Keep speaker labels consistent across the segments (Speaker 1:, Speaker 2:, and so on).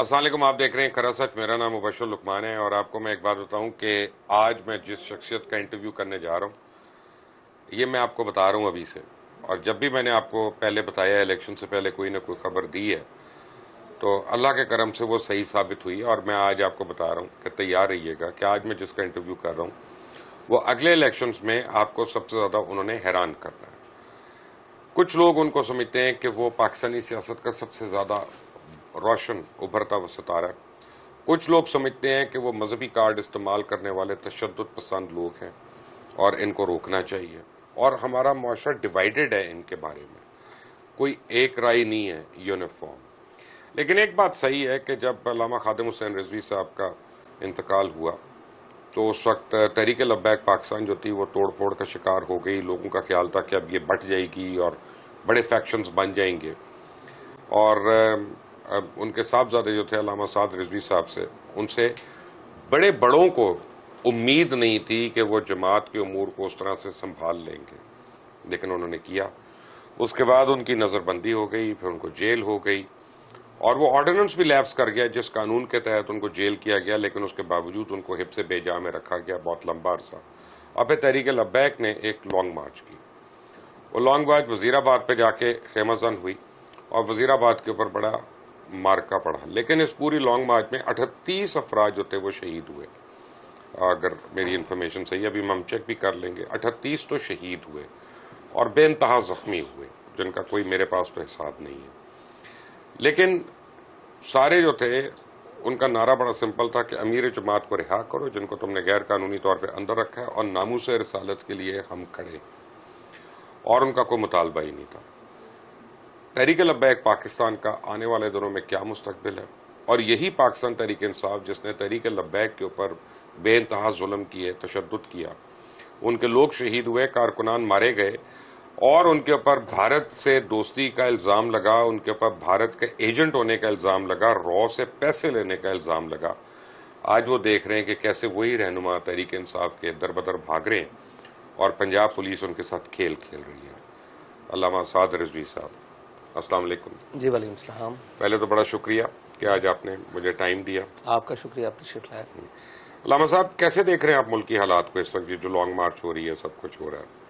Speaker 1: السلام علیکم، آپ دیکھ رہے ہیں کھرا سچ۔ میرا نام مبشر لقمان ہے اور آپ کو میں ایک بات بتاؤں کہ آج میں جس شخصیت کا انٹرویو کرنے جا رہا ہوں یہ میں آپ کو بتا رہا ہوں ابھی سے، اور جب بھی میں نے آپ کو پہلے بتایا الیکشن سے پہلے کوئی نہ کوئی خبر دی ہے تو اللہ کے کرم سے وہ صحیح ثابت ہوئی، اور میں آج آپ کو بتا رہا ہوں کہ تیار رہیے گا کہ آج میں جس کا انٹرویو کر رہا ہوں وہ اگلے الیکشنز میں آپ کو سب سے زیادہ انہوں نے حیران کرنا ہے۔ کچھ لوگ ان کو سمجھتے ہیں کہ وہ پاکستانی سیاست کا سب سے زیادہ روشن ابھرتا ہوا ستارہ ہے، کچھ لوگ سمجھتے ہیں کہ وہ مذہبی کارڈ استعمال کرنے والے تشدد پسند لوگ ہیں اور ان کو روکنا چاہیے، اور ہمارا معاشرہ ڈیوائیڈڈ ہے ان کے بارے میں، کوئی ایک رائے نہیں ہے یونیفارم۔ لیکن ایک بات صحیح ہے کہ جب علامہ خادم حسین رضوی صاحب کا انتقال ہوا تو اس وقت تحریک لبیک پاکستان جو تھی وہ توڑ پھوڑ کا شکار ہو گئی۔ لوگوں کا خیال تھا کہ اب یہ بٹ جائے گی اور بڑے فیکشنز بن جائیں گے، اور ان کے صاحبزادے جو تھے علامہ سعد رضوی صاحب سے، ان سے بڑے بڑوں کو امید نہیں تھی کہ وہ جماعت کے امور کو اس طرح سے سنبھال لیں گے، لیکن انہوں نے کیا۔ اس کے بعد ان کی نظر بندی ہو گئی، پھر ان کو جیل ہو گئی، اور وہ آرڈیننس بھی لیپس کر گیا جس قانون کے تحت ان کو جیل کیا گیا، لیکن اس کے باوجود ان کو حبس بے جا میں رکھا گیا بہت لمبا عرصہ۔ اور پھر تحریک لبیک نے ایک لانگ مارچ کی، وہ لانگ مارچ وزیر آباد پہ جا کے خیمہ زن ہوئی اور وزیر آباد کے اوپر بڑا مارکا پڑا، لیکن اس پوری لانگ مارچ میں 38 افراد جو تھے وہ شہید ہوئے، اگر میری انفارمیشن صحیح ہے، ابھی ہم چیک بھی کر لیں گے۔ 38 تو شہید ہوئے اور بے انتہا زخمی ہوئے، جن کا کوئی میرے پاس تو حساب نہیں ہے۔ لیکن سارے جو تھے ان کا نعرہ بڑا سمپل تھا کہ امیر جماعت کو رہا کرو جن کو تم نے غیر قانونی طور پہ اندر رکھا ہے، اور ناموس رسالت کے لیے ہم کھڑے، اور ان کا کوئی مطالبہ ہی نہیں تھا۔ تحریک لبیک پاکستان کا آنے والے دنوں میں کیا مستقبل ہے، اور یہی پاکستان تحریک انصاف جس نے تحریک لبیک کے اوپر بے انتہا ظلم کیے، تشدد کیا، ان کے لوگ شہید ہوئے، کارکنان مارے گئے، اور ان کے اوپر بھارت سے دوستی کا الزام لگا، ان کے اوپر بھارت کے ایجنٹ ہونے کا الزام لگا، رو سے پیسے لینے کا الزام لگا۔ آج وہ دیکھ رہے ہیں کہ کیسے وہی رہنما تحریک انصاف کے در بدر بھاگ رہے ہیں، اور پنجاب پولیس ان کے ساتھ کھیل کھیل رہی ہے۔ علامہ سعد رضوی صاحب، السلام علیکم۔
Speaker 2: جی وعلیکم السلام۔
Speaker 1: پہلے تو بڑا شکریہ کہ آج آپ نے مجھے ٹائم دیا۔
Speaker 2: آپ کا شکریہ، آپ تشریف لائے۔
Speaker 1: علامہ صاحب، کیسے دیکھ رہے ہیں آپ ملکی حالات کو اس وقت، جو لانگ مارچ ہو رہی ہے، سب کچھ ہو رہا ہے؟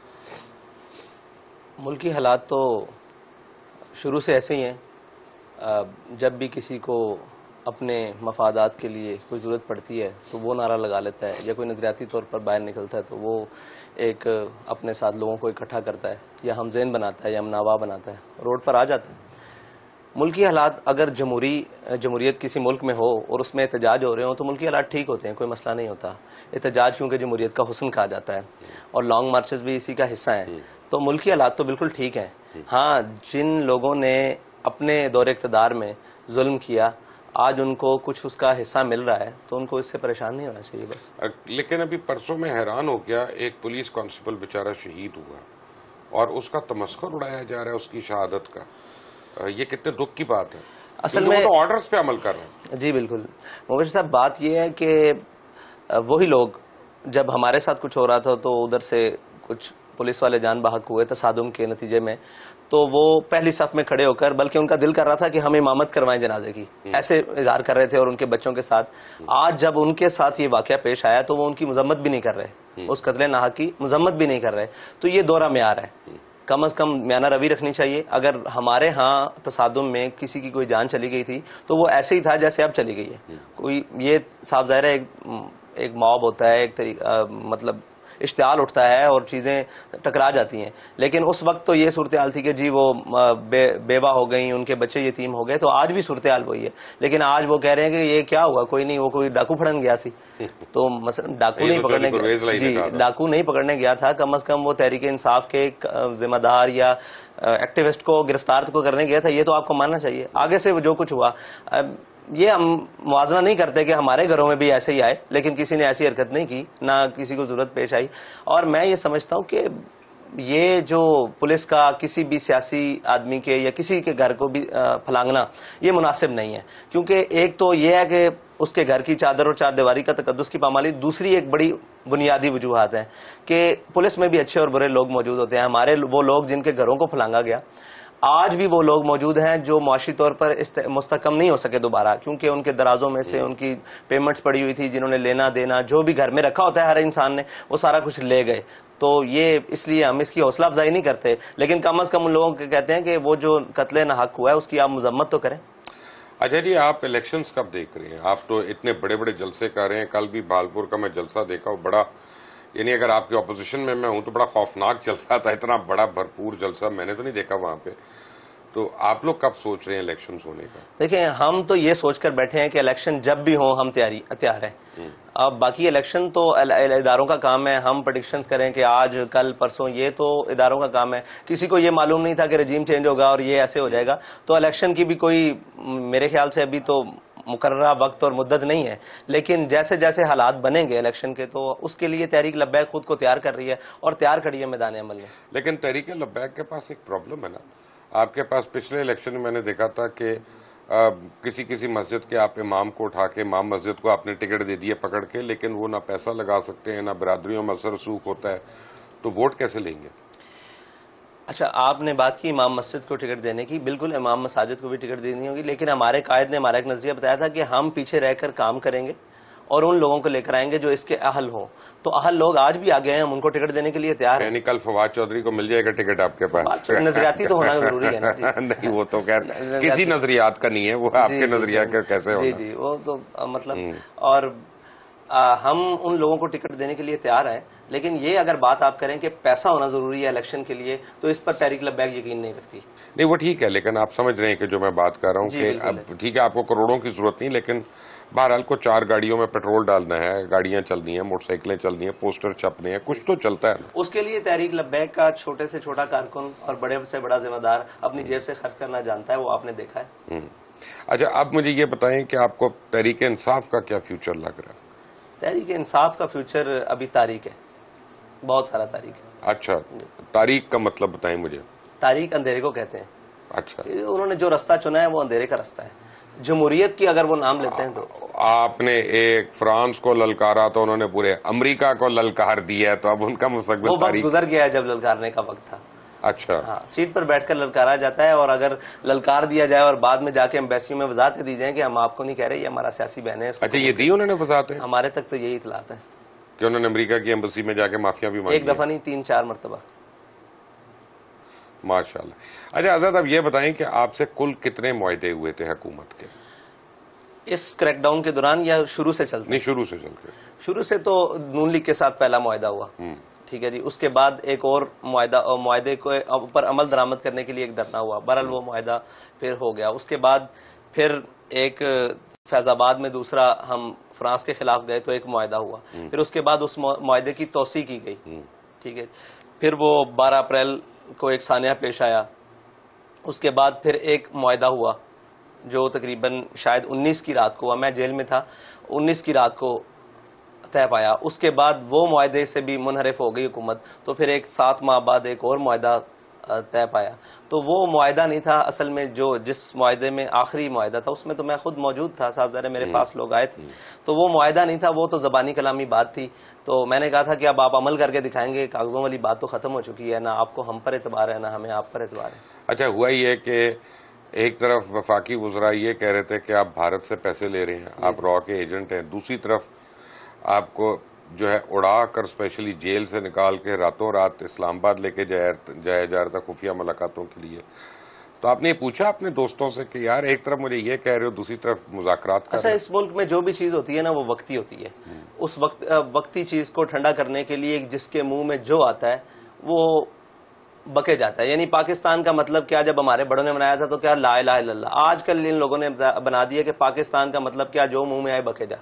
Speaker 2: ملکی حالات تو شروع سے ایسے ہی ہیں، جب بھی کسی کو اپنے مفادات کے لیے کوئی ضرورت پڑتی ہے تو وہ نعرہ لگا لیتا ہے، یا کوئی نظریاتی طور پر باہر نکلتا ہے تو وہ ایک اپنے ساتھ لوگوں کو اکٹھا کرتا ہے، یا ہم ذہن بناتا ہے، یا ہم نوا بناتا ہے، روڈ پر آ جاتا ہے۔ ملکی حالات اگر جمہوریت کسی ملک میں ہو اور اس میں احتجاج ہو رہے ہوں تو ملکی حالات ٹھیک ہوتے ہیں، کوئی مسئلہ نہیں ہوتا۔ احتجاج کیونکہ جمہوریت کا حسن کہا جاتا ہے، اور لانگ مارچز بھی اسی کا حصہ ہیں، تو ملکی حالات تو بالکل ٹھیک ہیں۔ ہاں، جن لوگوں نے اپنے دور اقتدار میں ظلم کیا، آج ان کو کچھ اس کا حصہ مل رہا ہے تو ان کو اس سے پریشان نہیں ہونا چاہیے بس۔
Speaker 1: لیکن ابھی پرسوں میں حیران ہو گیا، ایک پولیس کانسٹیبل بیچارہ شہید ہوا اور اس کا تمسخر اڑایا جا رہا ہے اس کی شہادت کا۔ یہ کتنے دکھ کی بات ہے،
Speaker 2: اصل میں
Speaker 1: تو آرڈرز پہ عمل کر رہے ہیں۔
Speaker 2: جی بالکل مبشر صاحب، بات یہ ہے کہ وہی لوگ جب ہمارے ساتھ کچھ ہو رہا تھا تو ادھر سے کچھ پولیس والے جان بحق ہوئے تصادم کے نتیجے میں، تو وہ پہلی صف میں کھڑے ہو کر، بلکہ ان کا دل کر رہا تھا کہ ہم امامت کروائیں جنازے کی، ایسے اظہار کر رہے تھے، اور ان کے بچوں کے ساتھ آج جب ان کے ساتھ یہ واقعہ پیش آیا تو وہ ان کی مذمت بھی نہیں کر رہے، اس قتل ناحق کی مذمت بھی نہیں کر رہے۔ تو یہ دورہ معیار ہے، کم از کم میانہ روی رکھنی چاہیے۔ اگر ہمارے ہاں تصادم میں کسی کی کوئی جان چلی گئی تھی تو وہ ایسے ہی تھا جیسے اب چلی گئی ہے۔ کوئی یہ صاف ظاہر ہے ایک موب ہوتا ہے، ایک طریقہ مطلب اشتعال اٹھتا ہے اور چیزیں ٹکرا جاتی ہیں، لیکن اس وقت تو یہ صورتحال تھی کہ جی وہ بیوہ ہو گئیں، ان کے بچے یتیم ہو گئے، تو آج بھی صورتحال وہی ہے۔ لیکن آج وہ کہہ رہے ہیں کہ یہ کیا ہوا، کوئی نہیں، وہ کوئی ڈاکو پھڑن گیا سی، تو مثلا ڈاکو نہیں پکڑنے گیا تھا، کم از کم وہ تحریک انصاف کے ذمہ دار یا ایکٹیوسٹ کو گرفتار کو کرنے گیا تھا، یہ تو آپ کو ماننا چاہیے۔ آگے سے جو کچھ ہوا، یہ ہم موازنہ نہیں کرتے کہ ہمارے گھروں میں بھی ایسے ہی آئے، لیکن کسی نے ایسی حرکت نہیں کی، نہ کسی کو ضرورت پیش آئی۔ اور میں یہ سمجھتا ہوں کہ یہ جو پولیس کا کسی بھی سیاسی آدمی کے یا کسی کے گھر کو بھی پھلانگنا یہ مناسب نہیں ہے، کیونکہ ایک تو یہ ہے کہ اس کے گھر کی چادر اور چار دیواری کا تقدس کی پامالی، دوسری ایک بڑی بنیادی وجوہات ہیں کہ پولیس میں بھی اچھے اور برے لوگ موجود ہوتے ہیں۔ ہمارے وہ لوگ جن کے گھروں کو پھلانگا گیا، آج بھی وہ لوگ موجود ہیں جو معاشی طور پر مستحکم نہیں ہو سکے دوبارہ، کیونکہ ان کے درازوں میں سے ان کی پیمنٹس پڑی ہوئی تھی، جنہوں نے لینا دینا جو بھی گھر میں رکھا ہوتا ہے ہر انسان نے، وہ سارا کچھ لے گئے. تو یہ اس لیے ہم اس کی حوصلہ افزائی نہیں کرتے، لیکن کم از کم ان لوگوں کے کہتے ہیں کہ وہ جو قتل ناحق ہوا ہے اس کی آپ مذمت تو کریں.
Speaker 1: اچھا جی، آپ الیکشنز کب دیکھ رہے ہیں؟ آپ تو اتنے بڑے بڑے جلسے کر رہے ہیں. کل بھی بھالپور کا میں جلسہ دیکھا، بڑا، یعنی اگر آپ کے اپوزیشن میں ہوں تو بڑا خوفناک جلسہ تھا. اتنا بڑا بھرپور جلسہ میں نے تو نہیں دیکھا وہاں پہ. تو آپ لوگ کب سوچ رہے ہیں الیکشنز ہونے کا؟
Speaker 2: دیکھیں، ہم تو یہ سوچ کر بیٹھے ہیں کہ الیکشن جب بھی ہوں ہم تیار ہیں. اب باقی الیکشن تو اداروں کا کام ہے. ہم پریڈکشنز کریں کہ آج کل پرسوں، یہ تو اداروں کا کام ہے. کسی کو یہ معلوم نہیں تھا کہ رجیم چینج ہوگا اور یہ ایسے ہو جائے گا. تو الیکشن کی بھی کوئی میرے خیال سے ابھی تو مقررہ وقت اور مدت نہیں ہے، لیکن جیسے جیسے حالات بنیں گے الیکشن کے تو اس کے لیے تحریک لبیک خود کو تیار کر رہی ہے اور تیار کری ہے میدان عمل میں.
Speaker 1: لیکن تحریک لبیک کے پاس ایک پرابلم ہے نا. آپ کے پاس پچھلے الیکشن میں نے دیکھا تھا کہ کسی مسجد کے آپ امام کو اٹھا کے، امام مسجد کو آپ نے ٹکٹ دے دیا پکڑ کے، لیکن وہ نہ پیسہ لگا سکتے ہیں، نہ برادریوں میں اثر رسوخ ہوتا ہے. تو ووٹ کیسے لیں گے؟
Speaker 2: اچھا، آپ نے بات کی امام مسجد کو ٹکٹ دینے کی. بالکل امام مساجد کو بھی ٹکٹ دینی ہوگی، لیکن ہمارے قائد نے ہمارا ایک نظریہ بتایا تھا کہ ہم پیچھے رہ کر کام کریں گے اور ان لوگوں کو لے کر آئیں گے جو اس کے اہل ہوں. تو اہل لوگ آج بھی آگے ہیں، ہم ان کو ٹکٹ دینے کے لیے تیار ہیں.
Speaker 1: یعنی کل فواد چودھری کو مل جائے گا ٹکٹ آپ کے پاس؟
Speaker 2: نظریاتی تو ہونا ضروری ہے نا.
Speaker 1: نہیں، وہ تو کسی نظریات کا نہیں ہے، وہ آپ کے نظریہ کا کیسے ہوگا؟
Speaker 2: جی، وہ تو مطلب. اور ہم ان لوگوں کو ٹکٹ دینے کے لیے تیار ہیں، لیکن یہ اگر بات آپ کریں کہ پیسہ ہونا ضروری ہے الیکشن کے لیے، تو اس پر تحریک لبیک یقین نہیں کرتی.
Speaker 1: نہیں، وہ ٹھیک ہے، لیکن آپ سمجھ رہے ہیں کہ جو میں بات کر رہا ہوں کہ اب ٹھیک ہے آپ کو کروڑوں کی ضرورت نہیں، لیکن بہرحال کو 4 گاڑیوں میں پیٹرول ڈالنا ہے، گاڑیاں چلنی ہیں، موٹر سائیکلیں چلنی ہیں، پوسٹر چھپنے ہیں، کچھ تو چلتا ہے نا.
Speaker 2: اس کے لیے تحریک لبیک کا چھوٹے سے چھوٹا کارکن اور بڑے سے بڑا ذمہ دار اپنی جیب سے خرچ کرنا جانتا ہے، وہ آپ نے دیکھا ہے.
Speaker 1: اچھا، اب مجھے یہ بتائیں کہ آپ کو تحریک انصاف کا کیا فیوچر لگ رہا ہے؟
Speaker 2: تحریک انصاف کا فیوچر ابھی تاریک ہے، بہت سارا تاریک ہے.
Speaker 1: اچھا، تاریک کا مطلب بتائیں مجھے.
Speaker 2: تاریک اندھیرے کو کہتے ہیں.
Speaker 1: اچھا،
Speaker 2: انہوں نے جو رستہ چنا ہے وہ اندھیرے کا رستہ ہے. جمہوریت کی اگر وہ نام لیتے ہیں تو
Speaker 1: آپ نے ایک فرانس کو للکارا تو انہوں نے پورے امریکہ کو للکار دیا ہے، تو اب ان کا مستقبل
Speaker 2: وہ وقت گزر گیا ہے جب للکارنے کا وقت تھا.
Speaker 1: اچھا،
Speaker 2: ہاں، سیٹ پر بیٹھ کر للکارا جاتا ہے، اور اگر للکار دیا جائے اور بعد میں جا کے ایمبیسیوں میں وضاحتیں دی جائیں کہ ہم آپ کو نہیں کہہ رہے، یہ ہمارا سیاسی بہن ہے.
Speaker 1: اچھا، یہ دی انہوں نے وضاحتیں؟
Speaker 2: ہمارے تک تو یہی اطلاعات ہیں
Speaker 1: کہ انہوں نے امریکہ کی ایمبیسی میں جا کے معافیا بھی مانگی.
Speaker 2: ایک دفعہ نہیں، 3-4 مرتبہ.
Speaker 1: ماشاءاللہ. اچھا آزاد، اب یہ بتائیں کہ آپ سے کل کتنے معاہدے ہوئے تھے حکومت کے
Speaker 2: اس کریک ڈاؤن کے دوران، یا شروع سے چلتے؟
Speaker 1: نہیں، شروع سے چل کے.
Speaker 2: شروع سے تو نون لیگ کے ساتھ پہلا معاہدہ ہوا، ٹھیک ہے جی. اس کے بعد ایک اور معاہدے کو پر عمل درآمد کرنے کے لیے ایک دھرنا ہوا. بہرحال وہ معاہدہ پھر ہو گیا. اس کے بعد پھر ایک فیض آباد میں دوسرا ہم فرانس کے خلاف گئے تو ایک معاہدہ ہوا. پھر اس کے بعد اس معاہدے کی توسیع کی گئی، ٹھیک ہے. پھر وہ 12 اپریل کو ایک سانحہ پیش آیا. اس کے بعد پھر ایک معاہدہ ہوا جو تقریباً شاید 19 کی رات کو ہوا، میں جیل میں تھا، 19 کی رات کو طے پایا. اس کے بعد وہ معاہدے سے بھی منحرف ہو گئی حکومت، تو پھر ایک 7 ماہ بعد ایک اور معاہدہ طے پایا. تو وہ معاہدہ نہیں تھا اصل میں، جس معاہدے میں آخری معاہدہ تھا اس میں تو میں خود موجود تھا، صاحبزادے میرے پاس لوگ آئے تھے. تو وہ معاہدہ نہیں تھا، وہ تو زبانی کلامی بات تھی. تو میں نے کہا تھا کہ اب آپ عمل کر کے دکھائیں گے، کاغذوں والی بات تو ختم ہو چکی ہے، نہ آپ کو ہم پر اعتبار ہے نہ ہمیں آپ پر اعتبار ہے.
Speaker 1: اچھا، ہوا یہ کہ ایک طرف وفاقی وزراء یہ کہہ رہے تھے کہ آپ بھارت سے پیسے لے رہے ہیں، آپ را کے ایجنٹ ہیں، دوسری طرف آپ کو جو ہے اڑا کر اسپیشلی جیل سے نکال کے راتوں رات اسلام آباد لے کے جایا جا رہا تھا خفیہ ملاقاتوں کے لیے. تو آپ نے یہ پوچھا اپنے دوستوں سے کہ یار ایک طرف مجھے یہ کہہ رہے ہو، دوسری طرف مذاکرات کر رہے ہو؟
Speaker 2: اچھا، اس ملک میں جو بھی چیز ہوتی ہے نا وہ وقتی ہوتی ہے. اس وقتی چیز کو ٹھنڈا کرنے کے لیے جس کے منہ میں جو آتا ہے وہ بکے جاتا ہے. یعنی پاکستان کا مطلب کیا جب ہمارے بڑوں نے بنایا تھا تو کیا لا الہ الا اللہ. آج کل ان لوگوں نے بنا دیا کہ پاکستان کا مطلب کیا جو منہ میں آئے بکے جا.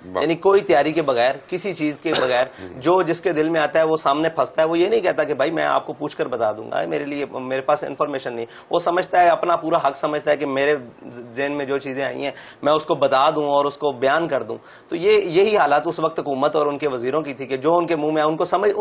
Speaker 2: یعنی کوئی تیاری کے بغیر، کسی چیز کے بغیر، جو جس کے دل میں آتا ہے وہ سامنے پھنستا ہے. وہ یہ نہیں کہتا کہ بھائی میں آپ کو پوچھ کر بتا دوں گا، میرے پاس انفارمیشن نہیں. وہ سمجھتا ہے، اپنا پورا حق سمجھتا ہے کہ میرے ذہن میں جو چیزیں آئی ہیں میں اس کو بتا دوں اور اس کو بیان کر دوں. تو یہی حالات اس وقت حکومت اور ان کے وزیروں کی تھی کہ جو ان کے منہ میں ان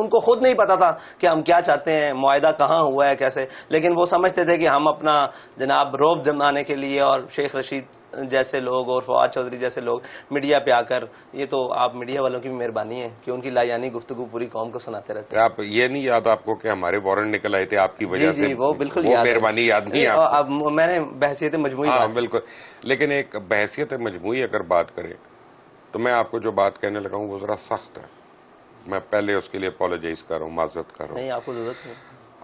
Speaker 2: کو خود نہیں پتا تھا کہ ہم کیا چاہتے ہیں، معاہدہ کہاں ہوا ہے، کیسے. لیکن وہ سمجھتے تھے کہ ہم اپنا جناب روب جمانے کے لیے اور شیخ رشید جیسے لوگ اور فواد چودھری جیسے لوگ میڈیا پہ آ کر، یہ تو آپ میڈیا والوں کی بھی مہربانی ہے کہ ان کی لایانی گفتگو پوری قوم کو سناتے رہتے ہیں.
Speaker 1: آپ یہ نہیں یاد آپ کو کہ ہمارے وارنٹ نکل آئے تھے آپ کی وجہ سے؟
Speaker 2: جی وہ بالکل یاد ہے.
Speaker 1: مہربانی یاد نہیں آپ کو؟
Speaker 2: اب میں نے بحثیت مجموعی
Speaker 1: ہاں
Speaker 2: بات،
Speaker 1: بالکل. لیکن ایک بحثیت مجموعی اگر بات کریں تو میں آپ کو جو بات کہنے لگا ہوں وہ ذرا سخت ہے. میں پہلے اس کے لیے اپولوجائز کر رہا ہوں، معذرت کر رہا ہوں.
Speaker 2: نہیں آپ کو ضرورت نہیں.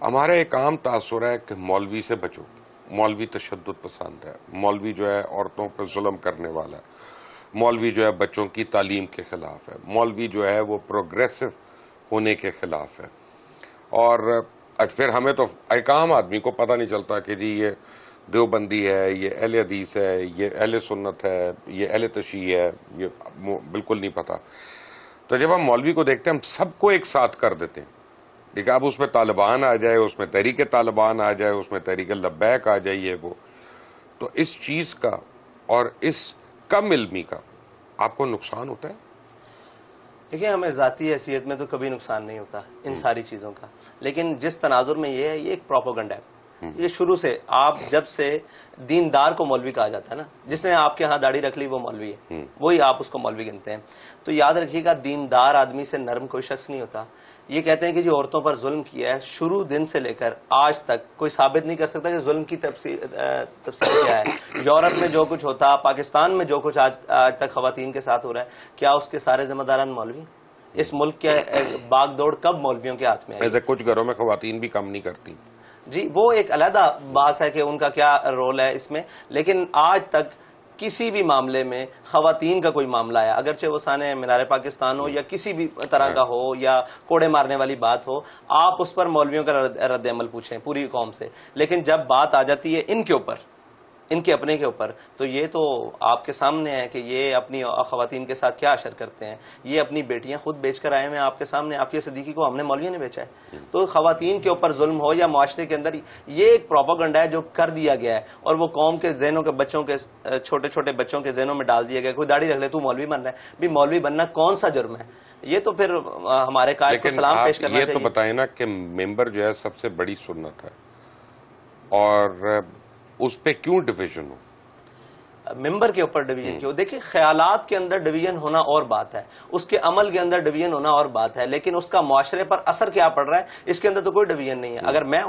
Speaker 1: ہمارا ایک عام تاثر ہے کہ مولوی سے بچو، مولوی تشدد پسند ہے، مولوی جو ہے عورتوں پہ ظلم کرنے والا ہے، مولوی جو ہے بچوں کی تعلیم کے خلاف ہے، مولوی جو ہے وہ پروگریسو ہونے کے خلاف ہے. اور پھر ہمیں تو ایک عام آدمی کو پتہ نہیں چلتا کہ جی یہ دیوبندی ہے، یہ اہل حدیث ہے، یہ اہل سنت ہے، یہ اہل تشیع ہے، یہ بالکل نہیں پتہ. تو جب ہم مولوی کو دیکھتے ہیں ہم سب کو ایک ساتھ کر دیتے ہیں. ٹھیک ہے، اب اس میں طالبان آ جائے، اس میں تحریک طالبان آ جائے، اس میں تحریک لبیک آ جائیے، وہ تو اس چیز کا اور اس کم علمی کا آپ کو نقصان ہوتا ہے؟
Speaker 2: دیکھیں ہمیں ذاتی حیثیت میں تو کبھی نقصان نہیں ہوتا ان ساری چیزوں کا، لیکن جس تناظر میں یہ ہے، یہ ایک پروپیگنڈا ہے. یہ شروع سے آپ جب سے دیندار کو مولوی کہا جاتا ہے نا، جس نے آپ کے ہاں داڑھی رکھ لی وہ مولوی ہے، وہی آپ اس کو مولوی گنتے ہیں. تو یاد رکھیے گا دیندار آدمی سے نرم کوئی شخص نہیں ہوتا. یہ کہتے ہیں کہ جو عورتوں پر ظلم کیا ہے شروع دن سے لے کر آج تک کوئی ثابت نہیں کر سکتا کہ ظلم کی تفصیل کیا ہے. یورپ میں جو کچھ ہوتا، پاکستان میں جو کچھ آج تک خواتین کے ساتھ ہو رہا ہے، کیا اس کے سارے ذمہ داران مولوی؟ اس ملک کے باغ دوڑ کب مولویوں کے ہاتھ میں ہے؟
Speaker 1: ایسے کچھ گھروں میں خواتین بھی کم نہیں کرتی.
Speaker 2: جی وہ ایک علیحدہ بات ہے کہ ان کا کیا رول ہے اس میں، لیکن آج تک کسی بھی معاملے میں خواتین کا کوئی معاملہ ہے، اگرچہ وہ سانے مینار پاکستان ہو یا کسی بھی طرح کا ہو یا کوڑے مارنے والی بات ہو، آپ اس پر مولویوں کا رد عمل پوچھیں پوری قوم سے. لیکن جب بات آ جاتی ہے ان کے اوپر، ان کے اپنے کے اوپر، تو یہ تو آپ کے سامنے ہے کہ یہ اپنی خواتین کے ساتھ کیا اشر کرتے ہیں. یہ اپنی بیٹیاں خود بیچ کر آئے ہیں آپ کے سامنے. عافیہ صدیقی کو ہم نے مولوی نے بیچا ہے. تو خواتین کے اوپر ظلم ہو یا معاشرے کے اندر، یہ ایک پروپیگنڈا ہے جو کر دیا گیا ہے اور وہ قوم کے ذہنوں کے بچوں کے، چھوٹے چھوٹے بچوں کے ذہنوں میں ڈال دیا گیا. کوئی داڑھی رکھ لے تو مولوی بن رہا ہے. بھی مولوی بننا کون سا جرم ہے؟ یہ تو پھر ہمارے قائد کو سلام پیش کرنا چاہیے.
Speaker 1: یہ تو بتائیں نا کہ ممبر جو ہے سب سے بڑی سنت ہے، اور اس پہ کیوں ڈویژن ہو؟
Speaker 2: ممبر کے اوپر ڈویژن کیوں؟ دیکھیں خیالات کے اندر ڈویژن ہونا اور بات ہے، اس کے عمل کے اندر ڈویژن ہونا اور بات ہے، لیکن اس کا معاشرے پر اثر کیا پڑ رہا ہے اس کے اندر تو کوئی ڈویژن نہیں ہے. اگر میں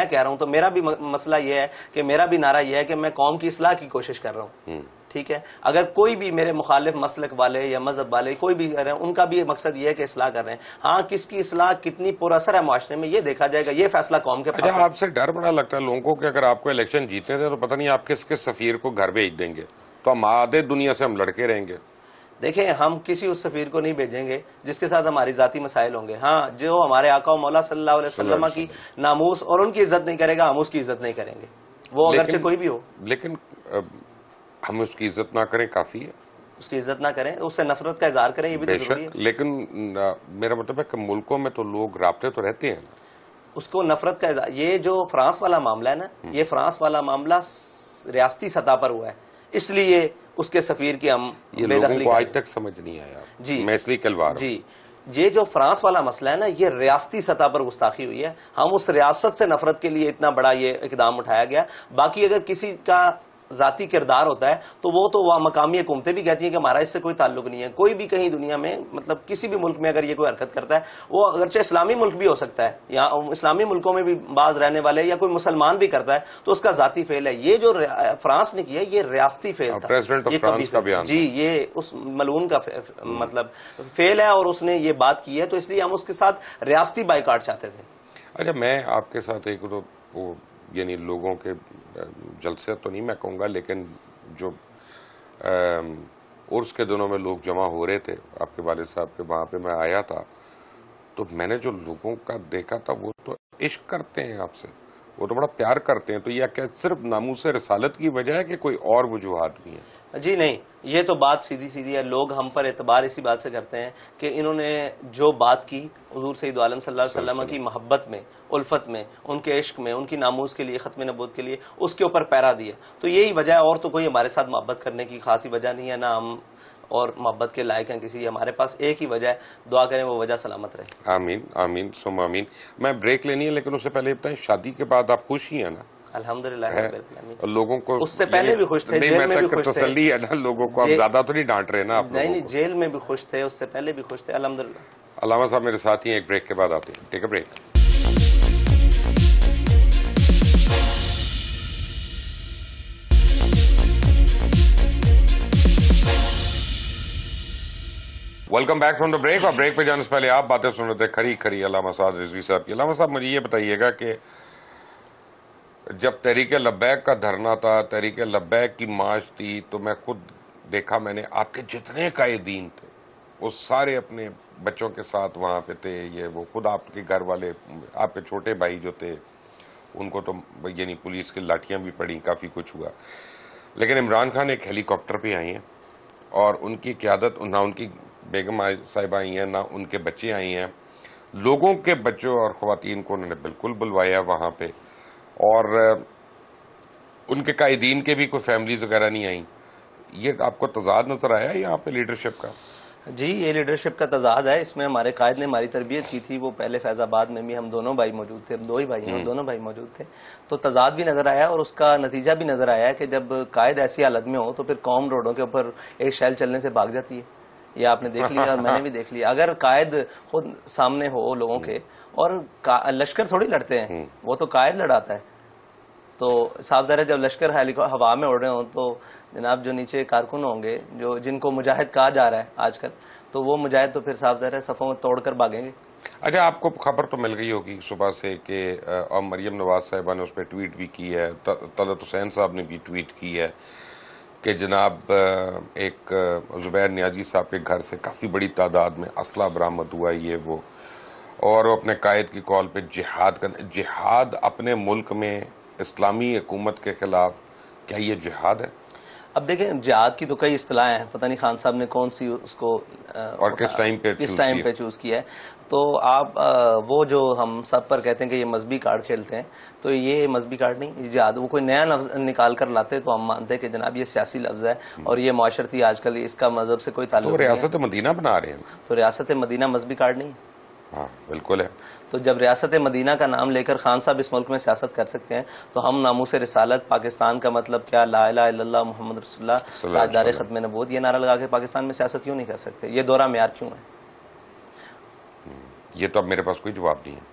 Speaker 2: کہہ رہا ہوں تو میرا بھی مسئلہ یہ ہے کہ میرا بھی نعرہ یہ ہے کہ میں قوم کی اصلاح کی کوشش کر رہا ہوں. ٹھیک ہے، اگر کوئی بھی میرے مخالف مسلک والے یا مذہب والے کوئی بھی کر رہے ہیں، ان کا بھی مقصد یہ ہے کہ اصلاح کر رہے ہیں. ہاں کس کی اصلاح کتنی پر اثر ہے معاشرے میں یہ دیکھا جائے گا، یہ فیصلہ قوم کے پاس ہے.
Speaker 1: آپ سے ڈر بڑا لگتا ہے لوگوں کو کہ اگر آپ کو الیکشن جیتنے تھے تو پتہ نہیں آپ کس کس سفیر کو گھر بھیج دیں گے، تو ہم آدھے دنیا سے ہم لڑکے رہیں گے.
Speaker 2: دیکھیں ہم کسی اس سفیر کو نہیں بھیجیں گے جس کے ساتھ ہماری ذاتی مسائل ہوں گے. ہاں جو ہمارے آقا و مولا صلی اللہ علیہ وسلم کی ناموس اور ان کی عزت نہیں کرے گا، ہم اس کی عزت نہیں کریں گے، وہ اگرچہ کوئی بھی ہو.
Speaker 1: لیکن ہم اس کی عزت نہ کریں کافی ہے؟ اس
Speaker 2: کی عزت نہ کریں، اس سے نفرت کا اظہار کریں، یہ بھی تو ضروری ہے.
Speaker 1: لیکن میرا مطلب ہے کہ ملکوں میں تو لوگ رابطے تو رہتے ہیں نا.
Speaker 2: اس کو نفرت کا اظہار، یہ جو فرانس والا معاملہ ہے نا، یہ فرانس والا معاملہ ریاستی سطح پر ہوا ہے، اس لیے اس کے سفیر کی ہم
Speaker 1: یہ لوگوں کو آج تک سمجھ نہیں آیا.
Speaker 2: جی
Speaker 1: میں اس لیے کلوار
Speaker 2: جی یہ جو فرانس والا مسئلہ ہے نا، یہ ریاستی سطح پر گستاخی ہوئی ہے. ہم اس ریاست سے نفرت کے لیے اتنا بڑا یہ اقدام اٹھایا گیا. باقی اگر کسی کا ذاتی کردار ہوتا ہے تو وہ تو وہ مقامی حکومتیں بھی کہتی ہیں کہ ہمارا اس سے کوئی تعلق نہیں ہے. کوئی بھی کہیں دنیا میں، مطلب کسی بھی ملک میں اگر یہ کوئی حرکت کرتا ہے، وہ اگرچہ اسلامی ملک بھی ہو سکتا ہے یا اسلامی ملکوں میں بھی بعض رہنے والے یا کوئی مسلمان بھی کرتا ہے، تو اس کا ذاتی فعل ہے. یہ جو فرانس نے کیا یہ ریاستی فعل تھا.
Speaker 1: پریزیڈنٹ آف فرانس کا بیان،
Speaker 2: جی یہ اس ملعون کا مطلب فعل ہے اور اس نے یہ بات کی ہے، تو اس لیے ہم اس کے ساتھ ریاستی بائیکاٹ چاہتے تھے.
Speaker 1: اچھا میں آپ کے ساتھ ایک وہ یعنی لوگوں کے جلسے تو نہیں میں کہوں گا، لیکن جو عرس کے دنوں میں لوگ جمع ہو رہے تھے آپ کے والد صاحب کے، وہاں پہ میں آیا تھا، تو میں نے جو لوگوں کا دیکھا تھا وہ تو عشق کرتے ہیں آپ سے، وہ تو بڑا پیار کرتے ہیں. تو یہ کیا صرف ناموس رسالت کی وجہ ہے کہ کوئی اور وجوہات بھی ہیں؟
Speaker 2: جی نہیں، یہ تو بات سیدھی سیدھی ہے. لوگ ہم پر اعتبار اسی بات سے کرتے ہیں کہ انہوں نے جو بات کی حضور سید عالم صلی اللہ علیہ وسلم کی محبت میں، الفت میں، ان کے عشق میں، ان کی ناموس کے لیے، ختم نبوت کے لیے، اس کے اوپر پیرا دیا. تو یہی وجہ ہے، اور تو کوئی ہمارے ساتھ محبت کرنے کی خاصی وجہ نہیں ہے، نہ ہم اور محبت کے لائق ہیں کسی. ہمارے پاس ایک ہی وجہ ہے، دعا کریں وہ وجہ سلامت رہے.
Speaker 1: آمین آمین ثم آمین. میں بریک لینی ہے لیکن اس سے پہلے بتائیں شادی کے بعد آپ خوش ہی ہیں نا؟
Speaker 2: الحمدللہ
Speaker 1: لوگوں کو
Speaker 2: اس سے پہلے بھی خوش تھے، جیل میں بھی خوش تھے.
Speaker 1: تسلی ہے نا لوگوں کو، آپ زیادہ تو نہیں ڈانٹ رہے نا آپ؟
Speaker 2: نہیں، جیل میں بھی خوش تھے، اس سے پہلے بھی خوش تھے الحمدللہ.
Speaker 1: علامہ صاحب میرے ساتھ ہی ایک بریک کے بعد آتے ہیں. Take a break. Welcome back from the break. اور بریک پہ جانے سے پہلے آپ باتیں سن رہے تھے کھری کھری علامہ سعد رضوی صاحب کی. علامہ صاحب مجھے یہ بتائیے گا کہ جب تحریک لبیک کا دھرنا تھا، تحریک لبیک کی مارچ تھی، تو میں خود دیکھا، میں نے آپ کے جتنے قائدین تھے وہ سارے اپنے بچوں کے ساتھ وہاں پہ تھے. یہ وہ خود آپ کے گھر والے، آپ کے چھوٹے بھائی جو تھے ان کو تو یعنی پولیس کی لاٹھیاں بھی پڑی، کافی کچھ ہوا. لیکن عمران خان ایک ہیلی کاپٹر پہ آئی ہیں اور ان کی قیادت، نہ ان کی بیگم صاحبہ آئی ہیں، نہ ان کے بچے آئی ہیں. لوگوں کے بچوں اور خواتین کو انہوں نے بالکل بلوایا وہاں پہ، اور ان کے قائدین کے بھی کوئی فیملیز وغیرہ نہیں آئیں. یہ آپ کو تضاد نظر آیا یہاں پہ لیڈرشپ کا؟
Speaker 2: جی، یہ لیڈرشپ کا تضاد ہے. اس میں ہمارے قائد نے ہماری تربیت کی تھی. وہ پہلے فیض آباد میں بھی ہم دونوں بھائی موجود تھے، ہم 2 ہی بھائی ہیں اور دونوں بھائی موجود تھے. تو تضاد بھی نظر آیا اور اس کا نتیجہ بھی نظر آیا کہ جب قائد ایسی حالت میں ہو تو پھر قوم روڈوں کے اوپر ایک شیل چلنے سے بھاگ جاتی ہے. یہ آپ نے دیکھ لیا اور میں نے بھی دیکھ لیا. اگر قائد خود سامنے ہو لوگوں کے، اور لشکر تھوڑی لڑتے ہیں، وہ تو قائد لڑاتا ہے. تو صاف ظاہر ہے جب لشکر ہوا میں اڑ رہے ہوں تو جناب جو نیچے کارکن ہوں گے، جو جن کو مجاہد کہا جا رہا ہے آج کل، تو وہ مجاہد تو پھر صاف ظاہر ہے صفوں میں توڑ کر بھاگیں گے.
Speaker 1: اچھا، آپ کو خبر تو مل گئی ہوگی صبح سے کہ مریم نواز صاحبہ نے اس پہ ٹویٹ بھی کی ہے، طلعت حسین صاحب نے بھی ٹویٹ کی ہے کہ جناب ایک زبیر نیازی صاحب کے گھر سے کافی بڑی تعداد میں اسلحہ برآمد ہوا، یہ وہ، اور وہ اپنے قائد کی کال پہ جہاد اپنے ملک میں اسلامی حکومت کے خلاف، کیا یہ جہاد ہے؟
Speaker 2: اب دیکھیں، جہاد کی تو کئی اصطلاحیں ہیں، پتہ نہیں خان صاحب نے کون سی اس کو
Speaker 1: اور کس ٹائم پہ
Speaker 2: چوز کیا ہے. تو آپ وہ جو ہم سب پر کہتے ہیں کہ یہ مذہبی کارڈ کھیلتے ہیں، تو یہ مذہبی کارڈ نہیں، یہ جہاد. وہ کوئی نیا لفظ نکال کر لاتے تو ہم مانتے کہ جناب یہ سیاسی لفظ ہے اور یہ معاشرتی، آج کل اس کا مذہب سے کوئی تعلق نہیں ہے.
Speaker 1: ریاست مدینہ بنا رہے ہیں
Speaker 2: تو ریاست مدینہ مذہبی کارڈ نہیں ہے؟
Speaker 1: ہاں بالکل ہے. تو
Speaker 2: جب ریاست مدینہ کا نام لے کر خان صاحب اس ملک میں سیاست کر سکتے ہیں تو ہم ناموس رسالت، پاکستان کا مطلب کیا، لا الہ الا اللہ محمد رسول اللہ، تاجدار ختم نبوت، یہ نعرہ لگا کے پاکستان میں سیاست کیوں نہیں کر سکتے؟ یہ دورہ معیار کیوں ہے؟
Speaker 1: یہ تو اب میرے پاس کوئی جواب نہیں ہے.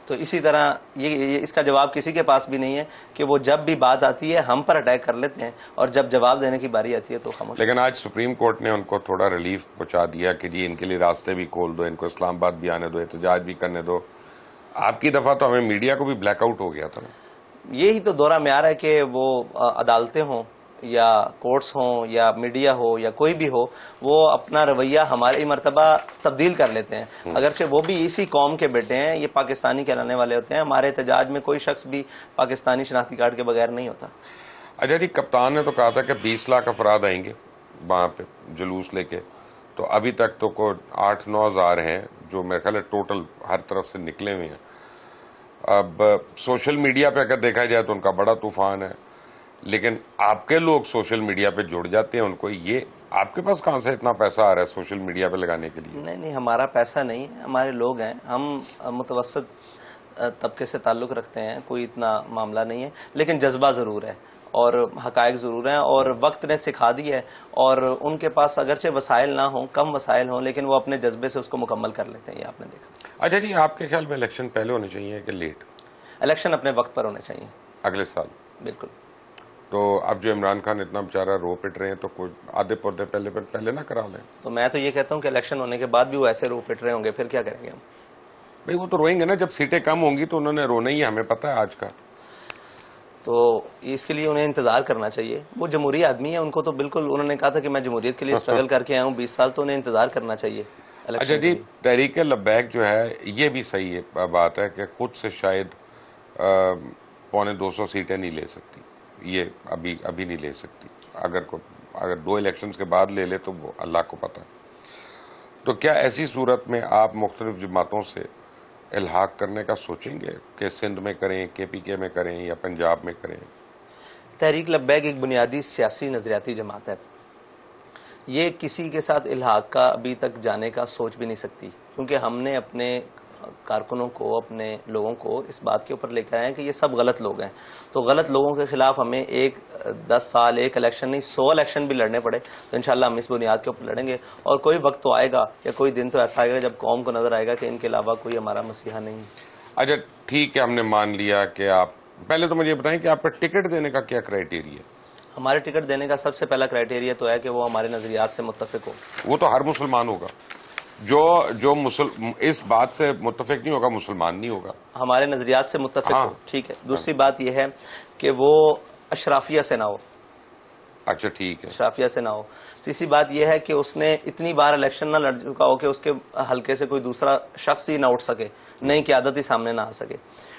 Speaker 2: تو اسی طرح یہ اس کا جواب کسی کے پاس بھی نہیں ہے کہ وہ جب بھی بات آتی ہے ہم پر اٹیک کر لیتے ہیں اور جب جواب دینے کی باری آتی ہے تو خاموش.
Speaker 1: لیکن آج سپریم کورٹ نے ان کو تھوڑا ریلیف پہنچا دیا کہ جی ان کے لیے راستے بھی کھول دو، ان کو اسلام آباد بھی آنے دو، احتجاج بھی کرنے دو. آپ کی دفعہ تو ہمیں میڈیا کو بھی بلیک آؤٹ ہو گیا تھا.
Speaker 2: یہی تو دورہ معیار ہے کہ وہ عدالتیں ہوں یا کورٹس ہوں یا میڈیا ہو یا کوئی بھی ہو، وہ اپنا رویہ ہماری مرتبہ تبدیل کر لیتے ہیں. اگرچہ وہ بھی اسی قوم کے بیٹے ہیں، یہ پاکستانی کہلانے والے ہوتے ہیں. ہمارے احتجاج میں کوئی شخص بھی پاکستانی شناختی کارڈ کے بغیر نہیں ہوتا.
Speaker 1: اچھا جی، کپتان نے تو کہا تھا کہ 20 لاکھ افراد آئیں گے وہاں پہ جلوس لے کے، تو ابھی تک تو کوئی 8-9 ہزار ہیں جو میرے خیال ہے ٹوٹل ہر طرف سے نکلے ہوئے ہیں. اب سوشل میڈیا پہ اگر دیکھا جائے تو ان کا بڑا طوفان ہے، لیکن آپ کے لوگ سوشل میڈیا پہ جڑ جاتے ہیں ان کو. یہ آپ کے پاس کہاں سے اتنا پیسہ آ رہا ہے سوشل میڈیا پہ لگانے کے لیے؟
Speaker 2: نہیں، ہمارا پیسہ نہیں ہے، ہمارے لوگ ہیں. ہم متوسط طبقے سے تعلق رکھتے ہیں، کوئی اتنا معاملہ نہیں ہے، لیکن جذبہ ضرور ہے اور حقائق ضرور ہیں اور وقت نے سکھا دی ہے. اور ان کے پاس اگرچہ وسائل نہ ہوں، کم وسائل ہوں، لیکن وہ اپنے جذبے سے اس کو مکمل کر لیتے ہیں. یہ آپ نے دیکھا.
Speaker 1: اچھا جی، آپ کے خیال میں الیکشن پہلے ہونے چاہیے کہ لیٹ؟
Speaker 2: الیکشن اپنے وقت پر ہونے چاہیے،
Speaker 1: اگلے سال.
Speaker 2: بالکل.
Speaker 1: تو اب جو عمران خان اتنا بیچارہ رو پٹ رہے ہیں تو کوئی آدھے پردے پہلے نہ کرا لیں؟
Speaker 2: تو میں تو یہ کہتا ہوں کہ الیکشن ہونے کے بعد بھی وہ ایسے رو پٹ رہے ہوں گے، پھر کیا کریں گے ہم؟
Speaker 1: بھائی وہ تو روئیں گے نا، جب سیٹیں کم ہوں گی تو انہوں نے رونا ہی ہے، ہمیں پتہ ہے آج کا.
Speaker 2: تو اس کے لیے انہیں انتظار کرنا چاہیے. وہ جمہوری آدمی ہے، ان کو تو بالکل، انہوں نے کہا تھا کہ میں جمہوریت کے لیے اسٹرگل کر کے آیا ہوں 20 سال، تو انہیں انتظار کرنا چاہیے.
Speaker 1: اچھا جی، تحریک لبیک جو ہے یہ بھی صحیح بات ہے کہ خود سے شاید 250 سیٹیں نہیں لے سکتی، یہ ابھی نہیں لے سکتی. اگر 2 الیکشنز کے بعد لے لے تو وہ اللہ کو پتہ. تو کیا ایسی صورت میں آپ مختلف جماعتوں سے الحاق کرنے کا سوچیں گے کہ سندھ میں کریں، KPK میں کریں یا پنجاب میں کریں؟
Speaker 2: تحریک لبیک ایک بنیادی سیاسی نظریاتی جماعت ہے. یہ کسی کے ساتھ الحاق کا ابھی تک جانے کا سوچ بھی نہیں سکتی، کیونکہ ہم نے اپنے کارکنوں کو, اپنے لوگوں کو اس بات کے اوپر لے کر آئے ہیں کہ یہ سب غلط لوگ ہیں. تو غلط لوگوں کے خلاف ہمیں 10 سال ایک الیکشن نہیں 100 الیکشن بھی لڑنے پڑے تو انشاءاللہ ہم اس بنیاد کے اوپر لڑیں گے. اور کوئی وقت تو آئے گا یا کوئی دن تو ایسا آئے گا جب قوم کو نظر آئے گا کہ ان کے علاوہ کوئی ہمارا مسیحا نہیں ہے.
Speaker 1: اچھا ٹھیک ہے, ہم نے مان لیا کہ آپ, پہلے تو مجھے بتائیں کہ آپ کا ٹکٹ دینے کا کیا کرائیٹیریا ہے؟
Speaker 2: ہمارے ٹکٹ دینے کا سب سے پہلا کرائیٹیریا تو ہے کہ وہ ہمارے نظریات سے متفق ہو. وہ
Speaker 1: تو ہر مسلمان ہوگا, جو اس بات سے متفق نہیں ہوگا مسلمان نہیں ہوگا.
Speaker 2: ہمارے نظریات سے متفق ہو, ٹھیک ہے. دوسری بات یہ ہے کہ وہ اشرافیہ سے نہ ہو.
Speaker 1: اچھا ٹھیک ہے,
Speaker 2: اشرافیہ سے نہ ہو. تیسری بات یہ ہے کہ اس نے اتنی بار الیکشن نہ لڑ چکا ہو کہ اس کے حلقے سے کوئی دوسرا شخص ہی نہ اٹھ سکے, نئی قیادت ہی سامنے نہ آ سکے.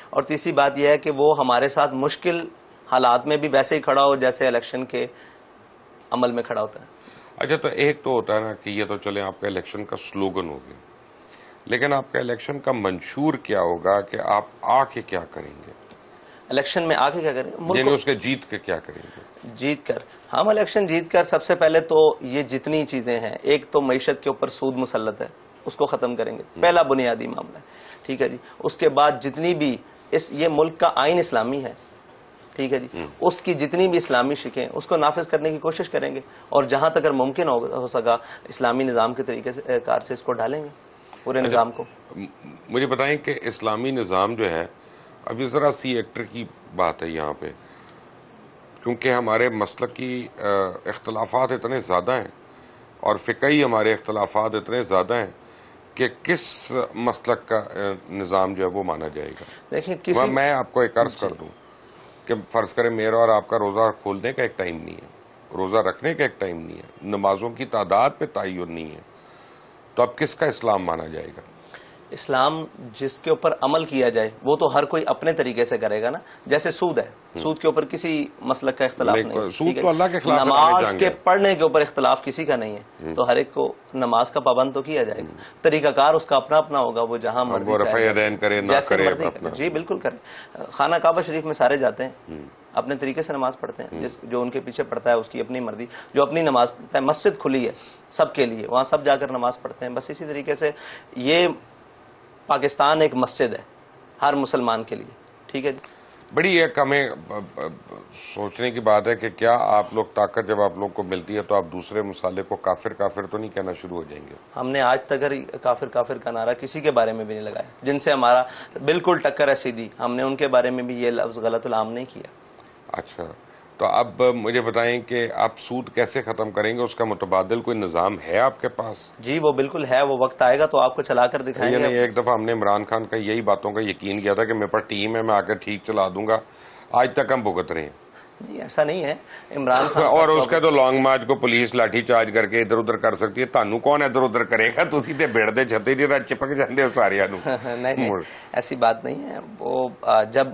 Speaker 2: اور تیسری بات یہ ہے کہ وہ ہمارے ساتھ مشکل حالات میں بھی ویسے ہی کھڑا ہو جیسے الیکشن کے عمل میں کھڑا ہوتا ہے.
Speaker 1: اچھا تو ایک تو ہوتا ہے نا کہ یہ تو چلیں آپ کا الیکشن کا سلوگن ہو گیا, لیکن آپ کا الیکشن کا منشور کیا ہوگا کہ آپ آ کے کیا کریں گے
Speaker 2: الیکشن میں؟ آ کے کیا کریں گے؟
Speaker 1: یعنی اس کے جیت کے کیا کریں گے؟
Speaker 2: جیت کر ہم الیکشن جیت کر سب سے پہلے تو یہ جتنی چیزیں ہیں, ایک تو معیشت کے اوپر سود مسلط ہے اس کو ختم کریں گے, پہلا بنیادی معاملہ ہے, ٹھیک ہے جی. اس کے بعد جتنی بھی یہ ملک کا آئین اسلامی ہے, ٹھیک ہے جی, اس کی جتنی بھی اسلامی شکیں اس کو نافذ کرنے کی کوشش کریں گے, اور جہاں تک ممکن ہو سکا اسلامی نظام کے طریقے سے کار سے اس کو ڈالیں گے پورے نظام کو.
Speaker 1: مجھے بتائیں کہ اسلامی نظام جو ہے, ابھی ذرا سی ایکٹر کی بات ہے یہاں پہ, کیونکہ ہمارے مسلکی اختلافات اتنے زیادہ ہیں اور فقہی ہمارے اختلافات اتنے زیادہ ہیں کہ کس مسلک کا نظام جو ہے وہ مانا جائے گا.
Speaker 2: دیکھیں
Speaker 1: میں آپ کو ایک عرض کر دوں کہ فرض کریں میرا اور آپ کا روزہ کھولنے کا ایک ٹائم نہیں ہے, روزہ رکھنے کا ایک ٹائم نہیں ہے, نمازوں کی تعداد پہ تعین نہیں ہے, تو اب کس کا اسلام مانا جائے گا؟
Speaker 2: اسلام جس کے اوپر عمل کیا جائے وہ تو ہر کوئی اپنے طریقے سے کرے گا نا. جیسے سود ہے, سود کے اوپر کسی مسلک کا اختلاف نہیں,
Speaker 1: سود تو اللہ کے خلاف.
Speaker 2: نماز کے پڑھنے کے اوپر اختلاف کسی کا نہیں ہے, تو ہر ایک کو نماز کا پابند تو کیا جائے گا. طریقہ کار اس کا اپنا اپنا ہوگا, وہ جہاں مرضی کرے. جی بالکل کرے. خانہ کعبہ شریف میں سارے جاتے ہیں, اپنے طریقے سے نماز پڑھتے ہیں, جو ان کے پیچھے پڑھتا ہے اس کی اپنی مرضی, جو اپنی نماز پڑھتا ہے. مسجد کھلی ہے سب کے لیے, وہاں سب جا کر نماز پڑھتے ہیں. بس اسی طریقے سے یہ پاکستان ایک مسجد ہے ہر مسلمان کے لیے, ٹھیک ہے جی.
Speaker 1: بڑی ایک ہمیں سوچنے کی بات ہے کہ کیا آپ لوگ طاقت جب آپ لوگ کو ملتی ہے تو آپ دوسرے مسالے کو کافر کافر تو نہیں کہنا شروع ہو جائیں گے؟
Speaker 2: ہم نے آج تک کافر کافر کا نعرہ کسی کے بارے میں بھی نہیں لگایا. جن سے ہمارا بالکل ٹکر ہے سیدھی, ہم نے ان کے بارے میں بھی یہ لفظ غلط العام نہیں کیا.
Speaker 1: اچھا تو اب مجھے بتائیں کہ آپ سود کیسے ختم کریں گے, اس کا متبادل کوئی نظام ہے آپ کے پاس؟
Speaker 2: جی وہ بالکل ہے, وہ وقت آئے گا تو آپ کو چلا کر دکھائیں گے.
Speaker 1: ایک دفعہ ہم نے عمران خان کا یہی باتوں کا یقین کیا تھا کہ میرے پاس ٹیم ہے, میں آ کر ٹھیک چلا دوں گا, آج تک ہم بھگت رہے ہیں.
Speaker 2: نہیں ایسا نہیں ہے. عمران خان
Speaker 1: اور اس کا تو لانگ مارچ کو پولیس لاٹھی چارج کر کے ادھر ادھر کر سکتی ہے, تانوں کون ادھر ادھر کرے گا؟ تسی تے بھیڑ چھتے جی چپک جاندے سارے.
Speaker 2: نہیں ایسی بات نہیں ہے. وہ جب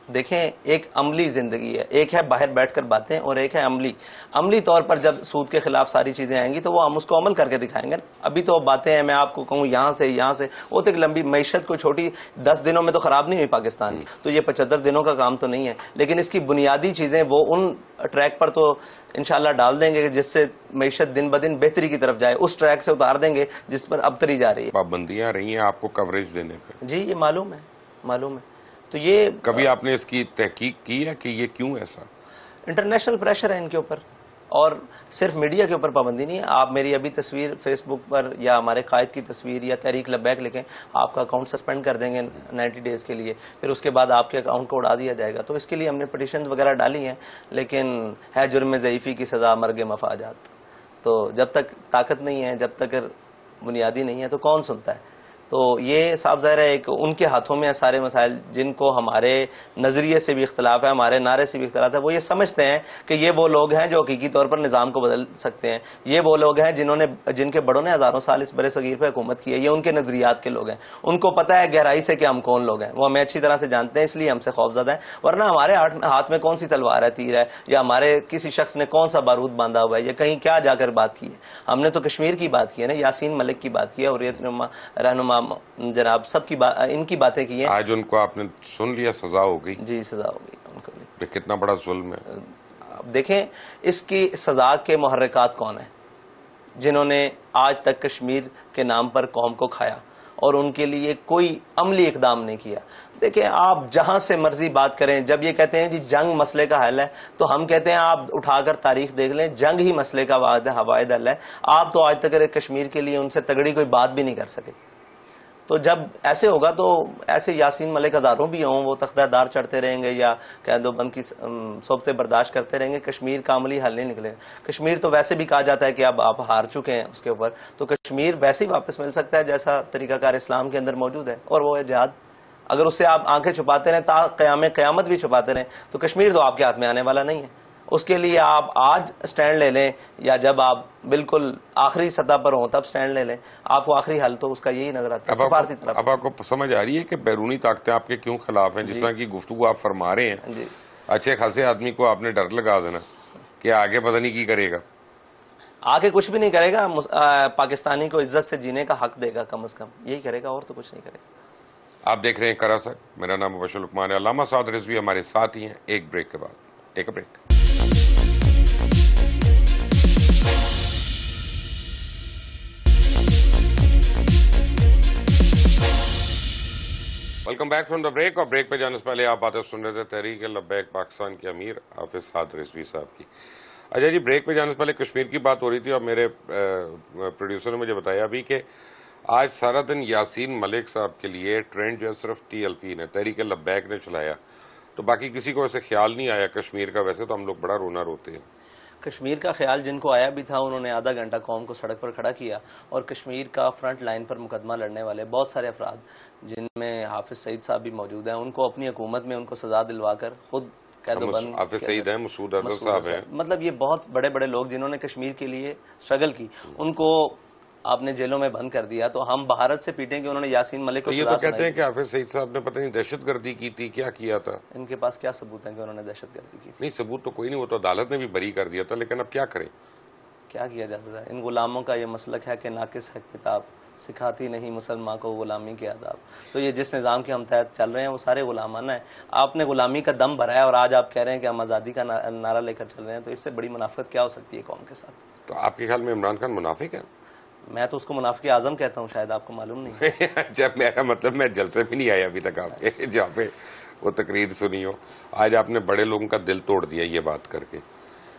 Speaker 2: دیکھیں ایک عملی زندگی ہے, ایک ہے باہر بیٹھ کر باتیں اور ایک ہے عملی طور پر جب سود کے خلاف ساری چیزیں آئیں گی تو وہ ہم اس کو عمل کر کے دکھائیں گے. ابھی تو باتیں ہیں, میں آپ کو کہوں یہاں سے وہ تو ایک لمبی معیشت کو چھوٹی 10 دنوں میں تو خراب نہیں ہوئی پاکستان کی, تو یہ 75 دنوں کا کام تو نہیں ہے, لیکن اس کی بنیادی چیزیں وہ ان ٹریک پر تو انشاءاللہ ڈال دیں گے جس سے معیشت دن بدن بہتری کی طرف جائے, اس ٹریک سے اتار دیں گے جس پر اب تری جا رہی ہے.
Speaker 1: پابندیاں رہی ہیں آپ کو کوریج دینے پہ؟
Speaker 2: جی یہ معلوم ہے. تو یہ
Speaker 1: کبھی آپ نے اس کی تحقیق کی ہے کہ یہ کیوں ایسا؟
Speaker 2: انٹرنیشنل پریشر ہے ان کے اوپر, اور صرف میڈیا کے اوپر پابندی نہیں ہے. آپ میری ابھی تصویر فیس بک پر یا ہمارے قائد کی تصویر یا تحریک لبیک لکھیں, آپ کا اکاؤنٹ سسپینڈ کر دیں گے 90 ڈیز کے لیے, پھر اس کے بعد آپ کے اکاؤنٹ کو اڑا دیا جائے گا. تو اس کے لیے ہم نے پٹیشن وغیرہ ڈالی ہیں, لیکن ہے جرم ضعیفی کی سزا مرگ مفاجات. تو جب تک طاقت نہیں ہے, جب تک بنیادی نہیں ہے تو کون سنتا ہے. تو یہ صاف ظاہر ہے ایک ان کے ہاتھوں میں سارے مسائل, جن کو ہمارے نظریے سے بھی اختلاف ہے, ہمارے نعرے سے بھی اختلاف ہے. وہ یہ سمجھتے ہیں کہ یہ وہ لوگ ہیں جو حقیقی طور پر نظام کو بدل سکتے ہیں, یہ وہ لوگ ہیں جن کے بڑوں نے ہزاروں سال اس برے صغیر پہ حکومت کی ہے, یہ ان کے نظریات کے لوگ ہیں. ان کو پتہ ہے گہرائی سے کہ ہم کون لوگ ہیں, وہ ہمیں اچھی طرح سے جانتے ہیں, اس لیے ہم سے خوفزدہ ہیں. ورنہ ہمارے ہاتھ میں کون سی تلوار ہے, تیر ہے, یا ہمارے کسی شخص نے کون سا بارود باندھا ہوا ہے, یا کہیں کیا جا کر بات کی ہے. ہم نے تو کشمیر کی بات کی ہے نا, یاسین ملک کی بات کی ہے, حریت رہنما جناب سب کی ان کی باتیں کی ہیں.
Speaker 1: آج ان کو آپ نے سن لیا, سزا ہو گئی؟
Speaker 2: جی سزا ہو گئی ان کو.
Speaker 1: کتنا بڑا ظلم ہے.
Speaker 2: دیکھیں اس کی سزا کے محرکات کون ہیں, جنہوں نے آج تک کشمیر کے نام پر قوم کو کھایا, اور ان کے لیے کوئی عملی اقدام نہیں کیا. دیکھیں آپ جہاں سے مرضی بات کریں, جب یہ کہتے ہیں جی جنگ مسئلے کا حل ہے تو ہم کہتے ہیں آپ اٹھا کر تاریخ دیکھ لیں, جنگ ہی مسئلے کا واحد حل ہے. آپ تو آج تک کشمیر کے لیے ان سے تگڑی کوئی بات بھی نہیں کر سکے. تو جب ایسے ہوگا تو ایسے یاسین ملک ہزاروں بھی ہوں, وہ تختہ دار چڑھتے رہیں گے یا قید و بند کی صحبتیں برداشت کرتے رہیں گے, کشمیر کا عملی حل نہیں نکلے گا. کشمیر تو ویسے بھی کہا جاتا ہے کہ اب آپ ہار چکے ہیں اس کے اوپر, تو کشمیر ویسے ہی واپس مل سکتا ہے جیسا طریقہ کار اسلام کے اندر موجود ہے, اور وہ ہے جہاد. اگر اس سے آپ آنکھیں چھپاتے رہیں تا قیامت بھی چھپاتے رہیں تو کشمیر تو آپ کے ہاتھ میں آنے والا نہیں ہے. اس کے لیے آپ آج سٹینڈ لے لیں یا جب آپ بالکل آخری سطح پر ہوں تب سٹینڈ لے لیں. آپ کو آخری حل تو اس کا یہی نظر آتا ہے سفارتی طرف.
Speaker 1: اب آپ کو سمجھ آ رہی ہے کہ بیرونی طاقتیں آپ کے کیوں خلاف ہیں؟ جس طرح کی گفتگو آپ فرما رہے ہیں,
Speaker 2: جی
Speaker 1: اچھے خاصے آدمی کو آپ نے ڈر لگا دینا کہ آگے پتہ نہیں کی کرے گا,
Speaker 2: آگے کچھ بھی نہیں کرے گا, پاکستانی کو عزت سے جینے کا حق دے گا, کم از کم یہی کرے گا, اور تو کچھ نہیں کرے گا.
Speaker 1: آپ دیکھ رہے ہیں کراست, میرا نام مبشر لقمان ہے. علامہ سعد رضوی ہمارے ساتھ ہی ہیں. ایک بریک کے بعد ایک break. Welcome back from the break. اور بریک پہ جانے سے پہلے آپ باتیں سن رہے تھے تحریک لبیک پاکستان کے امیر حافظ سعد رضوی صاحب کی. اچھا جی, بریک پہ جانے سے پہلے کشمیر کی بات ہو رہی تھی اور میرے پروڈیوسر نے مجھے بتایا بھی کہ آج سارا دن یاسین ملک صاحب کے لیے ٹرینڈ جو ہے صرف TLP نے, تحریک لبیک نے چلایا, تو باقی کسی کو ایسے خیال نہیں آیا کشمیر کا. ویسے تو ہم لوگ بڑا رونا روتے ہیں.
Speaker 2: کشمیر کا خیال جن کو آیا بھی تھا انہوں نے آدھا گھنٹہ قوم کو سڑک پر کھڑا کیا, اور کشمیر کا فرنٹ لائن پر مقدمہ لڑنے والے بہت سارے افراد جن میں حافظ سعید صاحب بھی موجود ہیں, ان کو اپنی حکومت میں ان کو سزا دلوا کر خود قید و بند.
Speaker 1: حافظ سعید ہیں, مسعود اظہر صاحب ہیں,
Speaker 2: مطلب یہ بہت بڑے بڑے لوگ جنہوں نے کشمیر کے لیے اسٹرگل کی, ان کو آپ نے جیلوں میں بند کر دیا. تو ہم بھارت سے پیٹیں کہ انہوں نے یاسین ملک کو
Speaker 1: یہ تو کہتے ہیں کہ حافظ سعید صاحب نے پتہ نہیں دہشت گردی کی تھی, کیا کیا تھا.
Speaker 2: ان کے پاس کیا ثبوت ہے کہ انہوں نے دہشت گردی کی تھی؟
Speaker 1: نہیں ثبوت تو کوئی نہیں, وہ تو عدالت نے بھی بری کر دیا تھا. لیکن اب کیا کریں,
Speaker 2: کیا کیا جاتا تھا. ان غلاموں کا یہ مسلک ہے کہ ناقص ہے کتاب, سکھاتی نہیں مسلمان کو غلامی کے آداب. تو یہ جس نظام کے ہم تحت چل رہے ہیں وہ سارے غلامانہ ہیں. آپ نے غلامی کا دم بھرا ہے اور آج آپ کہہ رہے ہیں کہ ہم آزادی کا نعرہ لے کر چل رہے ہیں, تو اس سے بڑی منافقت کیا ہو سکتی ہے قوم کے ساتھ؟
Speaker 1: تو آپ کے خیال میں عمران خان منافق ہے؟
Speaker 2: میں تو اس کو منافق اعظم کہتا ہوں, شاید آپ کو معلوم نہیں.
Speaker 1: جب میرا مطلب میں جلسے بھی نہیں آیا ابھی تک آپ کے جہاں پہ وہ تقریر سنی ہو. آج آپ نے بڑے لوگوں کا دل توڑ دیا یہ بات کر کے.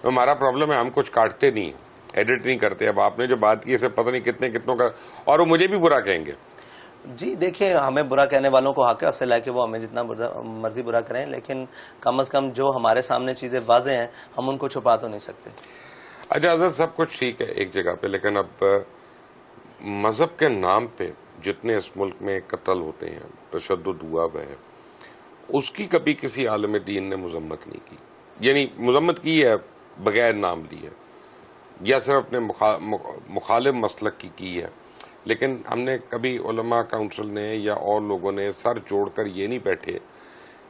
Speaker 1: ہمارا پرابلم ہے ہم کچھ کاٹتے نہیں, ایڈٹ نہیں کرتے. اب آپ نے جو بات کی اسے پتہ نہیں کتنوں کا, اور وہ مجھے بھی برا کہیں گے.
Speaker 2: جی دیکھیں, ہمیں برا کہنے والوں کو حق حاصل ہے کہ وہ ہمیں جتنا مرضی برا کریں, لیکن کم از کم جو ہمارے سامنے چیزیں واضح ہیں ہم ان کو چھپا تو نہیں سکتے.
Speaker 1: اچھا حضرت, سب کچھ ٹھیک ہے ایک جگہ پہ, لیکن اب مذہب کے نام پہ جتنے اس ملک میں قتل ہوتے ہیں, تشدد ہوا ہے, اس کی کبھی کسی عالم دین نے مذمت نہیں کی. یعنی مذمت کی ہے بغیر نام لیے, یا صرف اپنے مخالف مسلک کی ہے. لیکن ہم نے کبھی علماء کونسل نے یا اور لوگوں نے سر جوڑ کر یہ نہیں بیٹھے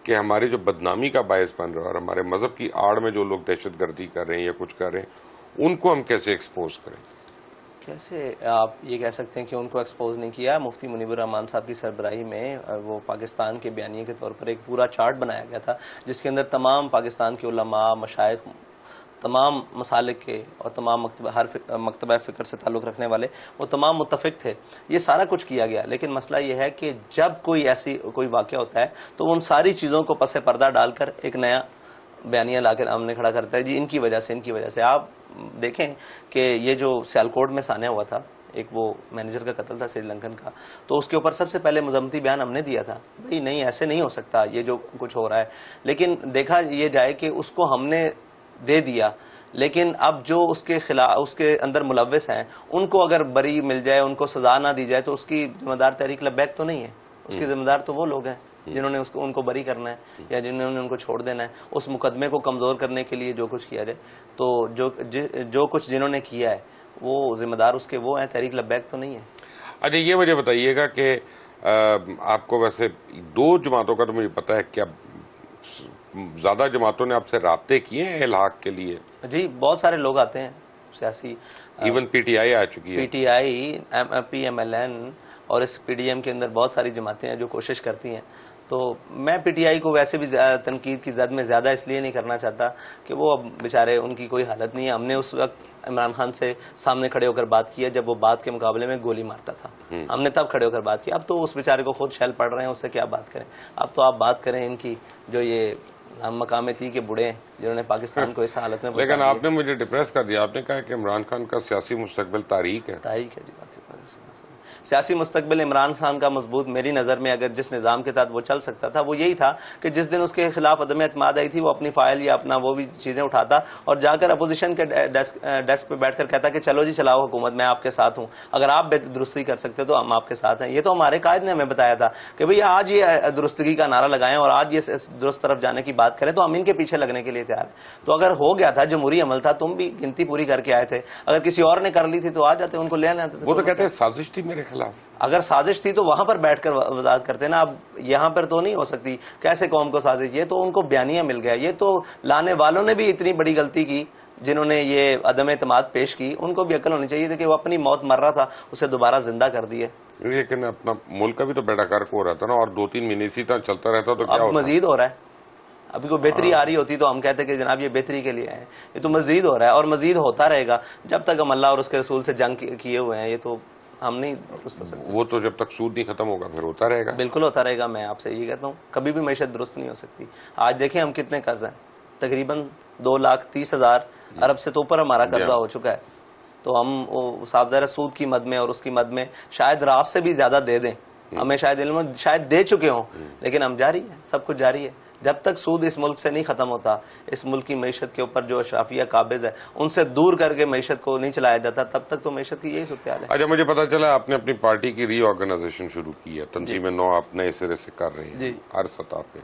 Speaker 1: کہ ہماری جو بدنامی کا باعث بن رہا ہے اور ہمارے مذہب کی آڑ میں جو لوگ دہشت گردی کر رہے ہیں یا کچھ کر رہے ہیں, ان کو ہم کیسے ایکسپوز کریں.
Speaker 2: کیسے آپ یہ کہہ سکتے ہیں کہ ان کو ایکسپوز نہیں کیا؟ مفتی منیب الرحمان صاحب کی سربراہی میں وہ پاکستان کے بیانیے کے طور پر ایک پورا چارٹ بنایا گیا تھا جس کے اندر تمام پاکستان کے علماء, مشائخ, تمام مسالک کے اور تمام مکتبہ فکر سے تعلق رکھنے والے وہ تمام متفق تھے. یہ سارا کچھ کیا گیا, لیکن مسئلہ یہ ہے کہ جب کوئی واقعہ ہوتا ہے تو وہ ان ساری چیزوں کو پس پردہ ڈال کر ایک نیا بیانیہ لا کر سامنے کھڑا کرتا ہے. جی ان کی وجہ سے آپ دیکھیں کہ یہ جو سیالکوٹ میں سانحہ ہوا تھا, ایک وہ مینیجر کا قتل تھا سری لنکن کا, تو اس کے اوپر سب سے پہلے مذمتی بیان ہم نے دیا تھا, بھائی نہیں ایسے نہیں ہو سکتا یہ جو کچھ ہو رہا ہے. لیکن دیکھا یہ جائے کہ اس کو ہم نے دے دیا, لیکن اب جو اس کے خلاف اس کے اندر ملوث ہیں ان کو اگر بری مل جائے, ان کو سزا نہ دی جائے, تو اس کی ذمہ دار تحریک لبیک تو نہیں ہے. اس کی ذمہ دار تو وہ لوگ ہیں جنہوں نے ان کو بری کرنا ہے یا جنہوں نے ان کو چھوڑ دینا ہے. اس مقدمے کو کمزور کرنے کے لیے جو کچھ کیا جائے, تو جو کچھ جنہوں نے کیا ہے وہ ذمہ دار اس کے وہ ہیں, تحریک لبیک تو نہیں ہے.
Speaker 1: اچھا یہ مجھے بتائیے گا کہ آپ کو ویسے دو جماعتوں کا تو مجھے پتا ہے, کیا زیادہ جماعتوں نے آپ سے رابطے کیے ہیں الحاق کے لیے؟
Speaker 2: جی بہت سارے لوگ آتے ہیں سیاسی,
Speaker 1: ایون پی ٹی آئی آ چکی ہے,
Speaker 2: P T I, P M L N, اور اس پی ڈی ایم کے اندر بہت ساری جماعتیں ہیں جو کوشش کرتی ہیں. تو میں پی ٹی آئی کو ویسے بھی تنقید کی زد میں زیادہ اس لیے نہیں کرنا چاہتا کہ وہ اب بیچارے ان کی کوئی حالت نہیں ہے. ہم نے اس وقت عمران خان سے سامنے کھڑے ہو کر بات کیا جب وہ بات کے مقابلے میں گولی مارتا تھا, ہم نے تب کھڑے ہو کر بات کی. اب تو اس بیچارے کو خود شیل پڑ رہے ہیں, اس سے کیا بات کریں. اب تو آپ بات کریں ان کی جو یہ مقامتی کے بڑے جنہوں نے پاکستان کو اس حالت میں.
Speaker 1: لیکن آپ نے مجھے ڈپریس کر دیا, آپ نے کہا کہ عمران خان کا سیاسی مستقبل تاریک ہے.
Speaker 2: تاریک ہے جی, سیاسی مستقبل عمران خان کا مضبوط میری نظر میں اگر جس نظام کے تحت وہ چل سکتا تھا وہ یہی تھا کہ جس دن اس کے خلاف عدم اعتماد آئی تھی وہ اپنی فائل یا اپنا وہ بھی چیزیں اٹھاتا اور جا کر اپوزیشن کے ڈیسک پہ بیٹھ کر کہتا کہ چلو جی چلاؤ حکومت, میں آپ کے ساتھ ہوں, اگر آپ بے درستی کر سکتے تو ہم آپ کے ساتھ ہیں. یہ تو ہمارے قائد نے ہمیں بتایا تھا کہ بھئی آج یہ درستگی کا نعرہ لگائیں اور آج یہ درست طرف جانے کی بات کریں تو ہم ان کے پیچھے لگنے کے لیے تیار ہیں. تو اگر ہو گیا تھا, جمہوری عمل تھا, تم بھی گنتی پوری کر کے آئے تھے, اگر کسی اور نے کر لی تھی تو آ جاتے, ان کو لے لیتے.
Speaker 1: وہ تو کہتے ہیں سازش تھی میرے خلاف.
Speaker 2: اگر سازش تھی تو وہاں پر بیٹھ کر وضاحت کرتے نا, اب یہاں پر تو نہیں ہو سکتی. کیسے قوم کو سازش؟ یہ تو ان کو بیانیہ مل گیا. یہ تو لانے والوں نے بھی اتنی بڑی غلطی کی جنہوں نے یہ عدم اعتماد پیش کی, ان کو بھی عقل ہونی چاہیے تھی کہ وہ اپنی موت مر رہا تھا اسے دوبارہ زندہ کر دیے.
Speaker 1: لیکن اپنا ملک کا بھی تو بیڑا گرک ہو رہا تھا نا, اور 2-3 مہینے اسی طرح چلتا رہتا تو کیا
Speaker 2: اب مزید ہو رہا ہے. ابھی کوئی بہتری آ رہی ہوتی تو ہم کہتے کہ جناب یہ بہتری کے لیے ہے, یہ تو مزید ہو رہا ہے اور مزید ہوتا رہے گا جب تک ہم اللہ اور اس کے رسول سے جنگ کیے ہوئے ہیں. یہ تو ہم نہیں,
Speaker 1: وہ تو جب تک سود نہیں ختم ہوگا پھر ہوتا رہے گا.
Speaker 2: بالکل ہوتا رہے گا. میں آپ سے یہ کہتا ہوں کبھی بھی معیشت درست نہیں ہو سکتی. آج دیکھیں ہم کتنے قرض ہیں, تقریباً 2,30,000 ارب سے تو اوپر ہمارا قرضہ ہو چکا ہے. تو ہم صاحب ظاہر سود کی مد میں اور اس کی مد میں شاید رات سے بھی زیادہ دے دیں, ہمیں شاید علم شاید دے چکے ہوں, لیکن ہم جاری ہیں, سب کچھ جاری ہے. جب تک سود اس ملک سے نہیں ختم ہوتا, اس ملک کی معیشت کے اوپر جو اشرافیہ قابض ہے ان سے دور کر کے معیشت کو نہیں چلایا جاتا, تب تک تو معیشت کی یہی صورتحال ہے.
Speaker 1: اچھا, مجھے پتا چلا آپ نے اپنی پارٹی کی ری آرگنائزیشن شروع کی ہے, تنظیم نو آپ نئے سرے سے کر رہے ہیں ہر سطح پہ.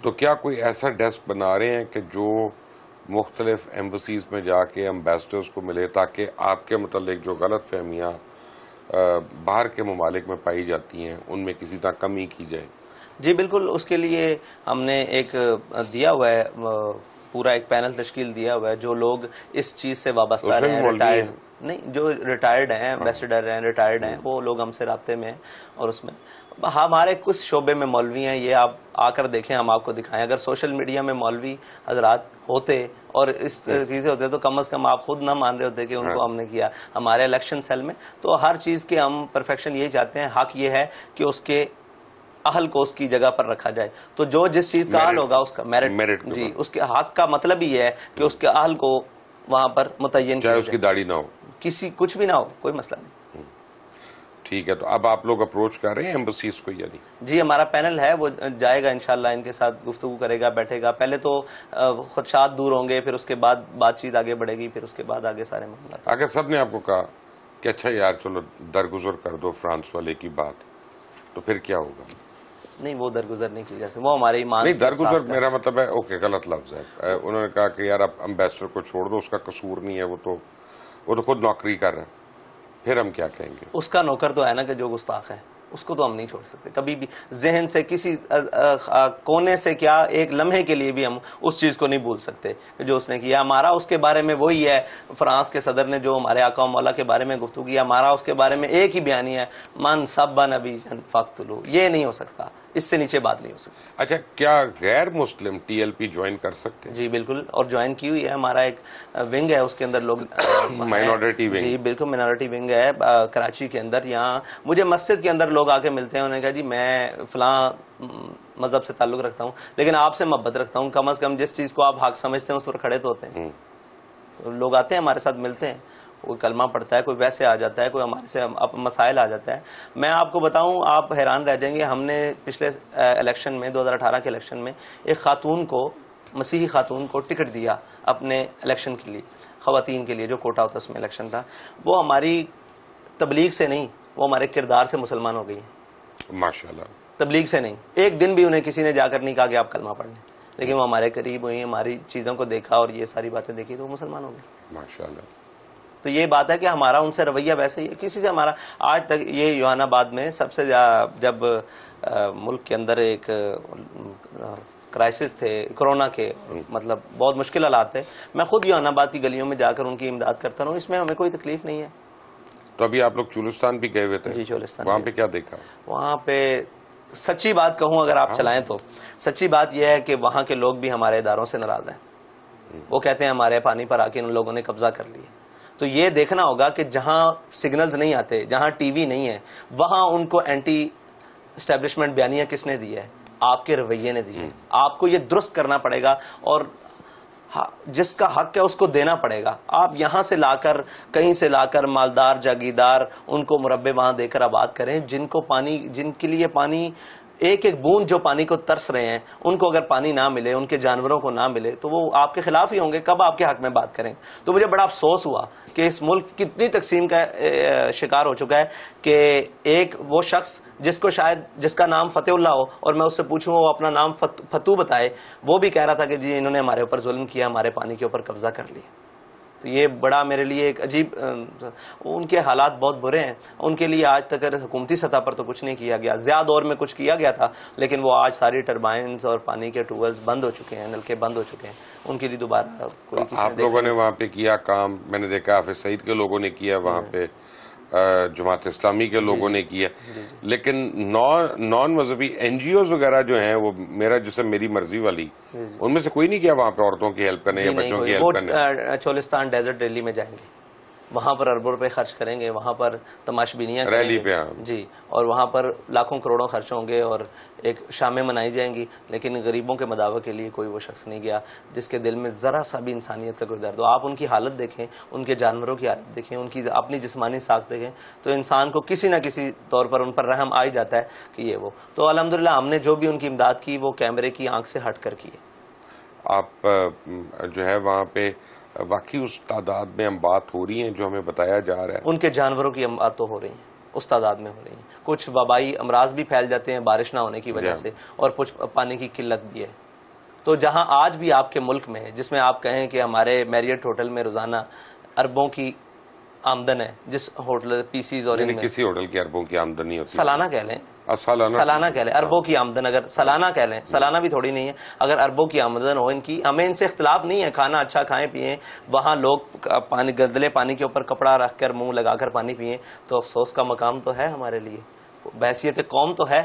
Speaker 1: تو کیا کوئی ایسا ڈیسک بنا رہے ہیں کہ جو مختلف ایمبسیز میں جا کے امبیسڈرز کو ملے تاکہ آپ کے متعلق جو غلط فہمیاں باہر کے ممالک میں پائی جاتی ہیں ان میں کسی طرح کمی کی جائے؟
Speaker 2: جی بالکل, اس کے لیے ہم نے ایک دیا ہوا ہے, پورا ایک پینل تشکیل دیا ہوا ہے. جو لوگ اس چیز سے وابستہ ہیں, ریٹائرڈ نہیں, جو ریٹائرڈ ہیں, ایمبیسڈر ہیں, ریٹائرڈ ہیں, وہ لوگ ہم سے رابطے میں ہیں. اور اس میں ہمارے کچھ شعبے میں مولوی ہیں, یہ آپ آ کر دیکھیں, ہم آپ کو دکھائیں. اگر سوشل میڈیا میں مولوی حضرات ہوتے اور اس چیزیں ہوتے تو کم از کم آپ خود نہ مان رہے ہوتے کہ ان کو ہم نے کیا. ہمارے الیکشن سیل میں تو ہر چیز کے ہم پرفیکشن یہی چاہتے ہیں. حق یہ ہے کہ اس کے اہل کو اس کی جگہ پر رکھا جائے. تو جو جس چیز کا اہل ہوگا اس کا میرٹ, جی اس کے حق کا مطلب ہی ہے کہ اس کے اہل کو وہاں پر متعین,
Speaker 1: چاہے اس کی داڑھی نہ ہو,
Speaker 2: کسی کچھ بھی نہ ہو, کوئی مسئلہ نہیں.
Speaker 1: ٹھیک ہے, تو اب آپ لوگ اپروچ کر رہے ہیں ایمبسیز کو یا نہیں؟
Speaker 2: جی ہمارا پینل ہے, وہ جائے گا انشاءاللہ, ان کے ساتھ گفتگو کرے گا, بیٹھے گا. پہلے تو خدشات دور ہوں گے, پھر اس کے بعد بات چیت آگے بڑھے گی, پھر اس کے بعد آگے سارے معاملات.
Speaker 1: اگر سب نے آپ کو کہا کہ اچھا یار چلو درگزر کر دو فرانس والے کی بات, تو پھر کیا ہوگا؟
Speaker 2: نہیں, وہ درگزر نہیں کی جاتی, وہ ہمارے ایمان
Speaker 1: نہیں. درگزر میرا مطلب ہے, اوکے غلط لفظ ہے, انہوں نے کہا کہ یار آپ امبیسڈر کو چھوڑ دو, اس کا قصور نہیں ہے, وہ تو خود نوکری کر رہے ہیں, پھر ہم کیا کہیں گے؟ اس
Speaker 2: کا نوکر تو ہے نا کہ جو گستاخ ہے, اس کو تو ہم نہیں چھوڑ سکتے کبھی بھی. ذہن سے کسی کونے سے کیا ایک لمحے کے لیے بھی ہم اس چیز کو نہیں بھول سکتے کہ جو اس نے کیا. ہمارا اس کے بارے میں وہی ہے, فرانس کے صدر نے جو ہمارے آقا و مولا کے بارے میں گفتگو کی, ہمارا اس کے بارے میں ایک ہی بیانیہ ہے, من سب نبی فقتلو. یہ نہیں ہو سکتا, اس سے نیچے بات نہیں ہو سکتی.
Speaker 1: اچھا, کیا غیر مسلم ٹی ایل پی جوائن کر سکتے ہیں؟
Speaker 2: جی بالکل, اور جوائن کی ہوئی ہے. ہمارا ایک ونگ ہے, اس کے اندر لوگ
Speaker 1: مائنورٹی ونگ.
Speaker 2: جی بالکل, مائنورٹی ونگ ہے کراچی کے اندر. یہاں مجھے مسجد کے اندر لوگ آ کے ملتے ہیں, انہوں نے کہا جی میں فلاں مذہب سے تعلق رکھتا ہوں لیکن آپ سے محبت رکھتا ہوں, کم از کم جس چیز کو آپ حق سمجھتے ہیں اس پر کھڑے تو ہوتے ہیں. لوگ آتے ہیں ہمارے ساتھ ملتے ہیں, کوئی کلمہ پڑھتا ہے, کوئی ویسے آ جاتا ہے, کوئی ہمارے سے مسائل آ جاتا ہے. میں آپ کو بتاؤں, آپ حیران رہ جائیں گے, ہم نے پچھلے الیکشن میں 2018 کے الیکشن میں ایک خاتون کو, مسیحی خاتون کو ٹکٹ دیا اپنے الیکشن کے لیے, خواتین کے لیے جو کوٹا ہوتا ہے اس میں الیکشن تھا. وہ ہماری تبلیغ سے نہیں, وہ ہمارے کردار سے مسلمان ہو گئی ہیں
Speaker 1: ماشاءاللہ. تبلیغ
Speaker 2: سے نہیں, ایک دن بھی انہیں کسی نے جا کر نہیں کہا کہ آپ کلمہ پڑھ لیں, لیکن وہ ہمارے قریب ہوئی, ہماری چیزوں کو دیکھا اور یہ ساری باتیں دیکھی تو وہ مسلمان ہو گئی
Speaker 1: ماشاءاللہ.
Speaker 2: تو یہ بات ہے کہ ہمارا ان سے رویہ ویسے ہی ہے, کسی سے ہمارا آج تک. یہ یوحنا آباد میں سب سے جب ملک کے اندر ایک کرائسس تھے کرونا کے, مطلب بہت مشکل حالات تھے, میں خود یوحنا آباد کی گلیوں میں جا کر ان کی امداد کرتا ہوں, اس میں ہمیں کوئی تکلیف نہیں ہے.
Speaker 1: تو ابھی آپ لوگ چولستان بھی گئے ہوئے تھے؟
Speaker 2: جی چولستان.
Speaker 1: وہاں پہ کیا دیکھا؟
Speaker 2: وہاں پہ سچی بات کہوں اگر آپ چلائیں تو سچی بات یہ ہے کہ وہاں کے لوگ بھی ہمارے اداروں سے ناراض ہیں. وہ کہتے ہیں ہمارے پانی پر آ کے ان لوگوں نے قبضہ کر لیا. تو یہ دیکھنا ہوگا کہ جہاں سگنلز نہیں آتے, جہاں ٹی وی نہیں ہے, وہاں ان کو اینٹی اسٹیبلشمنٹ بیانیہ کس نے دی ہے؟ آپ کے رویے نے دی ہے. آپ کو یہ درست کرنا پڑے گا اور جس کا حق ہے اس کو دینا پڑے گا. آپ یہاں سے لا کر, کہیں سے لا کر مالدار جاگیردار ان کو مربے وہاں دے کر آباد کریں. جن کو پانی, جن کے لیے پانی ایک ایک بوند جو پانی کو ترس رہے ہیں, ان کو اگر پانی نہ ملے, ان کے جانوروں کو نہ ملے, تو وہ آپ کے خلاف ہی ہوں گے. کب آپ کے حق میں بات کریں؟ تو مجھے بڑا افسوس ہوا کہ اس ملک کتنی تقسیم کا شکار ہو چکا ہے کہ ایک وہ شخص جس کو شاید جس کا نام فتح اللہ ہو اور میں اس سے پوچھوں وہ اپنا نام فتو بتائے, وہ بھی کہہ رہا تھا کہ جی انہوں نے ہمارے اوپر ظلم کیا, ہمارے پانی کے اوپر قبضہ کر لیا. تو یہ بڑا میرے لیے ایک عجیب, ان کے حالات بہت برے ہیں. ان کے لیے آج تک حکومتی سطح پر تو کچھ نہیں کیا گیا. ضیاء دور میں کچھ کیا گیا تھا, لیکن وہ آج ساری ٹربائنز اور پانی کے ٹیوبویلز بند ہو چکے ہیں, نلکے بند ہو چکے ہیں. ان کے لیے دوبارہ کوئی کسی
Speaker 1: آپ لوگوں نے وہاں پہ کیا کام, میں نے دیکھا حافظ سعید کے لوگوں نے کیا, وہاں پہ جماعت اسلامی کے لوگوں نے کیا, لیکن نان مذہبی این جی اوز وغیرہ جو ہیں, وہ میرا جسم میری مرضی والی, ان میں سے کوئی نہیں کیا وہاں پہ عورتوں کی ہیلپ کرنے یا بچوں کی ہیلپ کرنے؟
Speaker 2: چولستان ڈیزرٹ ریلی میں جائیں گے, وہاں پر اربوں روپے خرچ کریں گے, وہاں پر تماش بینیاں کریں
Speaker 1: ریلی پہ
Speaker 2: جی, اور وہاں پر لاکھوں کروڑوں خرچ ہوں گے اور ایک شامیں منائی جائیں گی, لیکن غریبوں کے مداوع کے لیے کوئی وہ شخص نہیں گیا جس کے دل میں ذرا سا بھی انسانیت کا کوئی درد ہو. آپ ان کی حالت دیکھیں, ان کے جانوروں کی حالت دیکھیں, ان کی اپنی جسمانی ساخت دیکھیں, تو انسان کو کسی نہ کسی طور پر ان پر رحم آ ہی جاتا ہے کہ یہ وہ. تو الحمدللہ ہم نے جو بھی ان کی امداد کی وہ کیمرے کی آنکھ سے ہٹ کر کی ہے.
Speaker 1: آپ جو ہے وہاں پہ واقعی اس تعداد میں ہم بات ہو رہی ہیں جو ہمیں بتایا جا رہا ہے؟
Speaker 2: ان کے جانوروں کی امداد تو ہو رہی ہیں, اس تعداد میں ہو رہی ہیں. کچھ وبائی امراض بھی پھیل جاتے ہیں بارش نہ ہونے کی وجہ سے, اور کچھ پانی کی قلت بھی ہے. تو جہاں آج بھی آپ کے ملک میں, جس میں آپ کہیں کہ ہمارے میریٹ ہوٹل میں روزانہ اربوں کی آمدن ہے, جس ہوٹل پی سیز اور
Speaker 1: کسی ہوٹل کی اربوں کی آمدن نہیں ہوتی,
Speaker 2: سالانہ کہہ لیں,
Speaker 1: سالانہ
Speaker 2: کہہ لیں, اربوں کی آمدن اگر سالانہ کہہ لیں, سالانہ بھی تھوڑی نہیں ہے, اگر اربوں کی آمدن ہو ان کی, ہمیں ان سے اختلاف نہیں ہے. کھانا اچھا کھائیں پیئیں, وہاں لوگ پانی گردلے پانی کے اوپر کپڑا رکھ کر منہ لگا کر پانی پیئیں, تو افسوس کا مقام تو ہے ہمارے لیے. بحیثیت قوم تو ہے,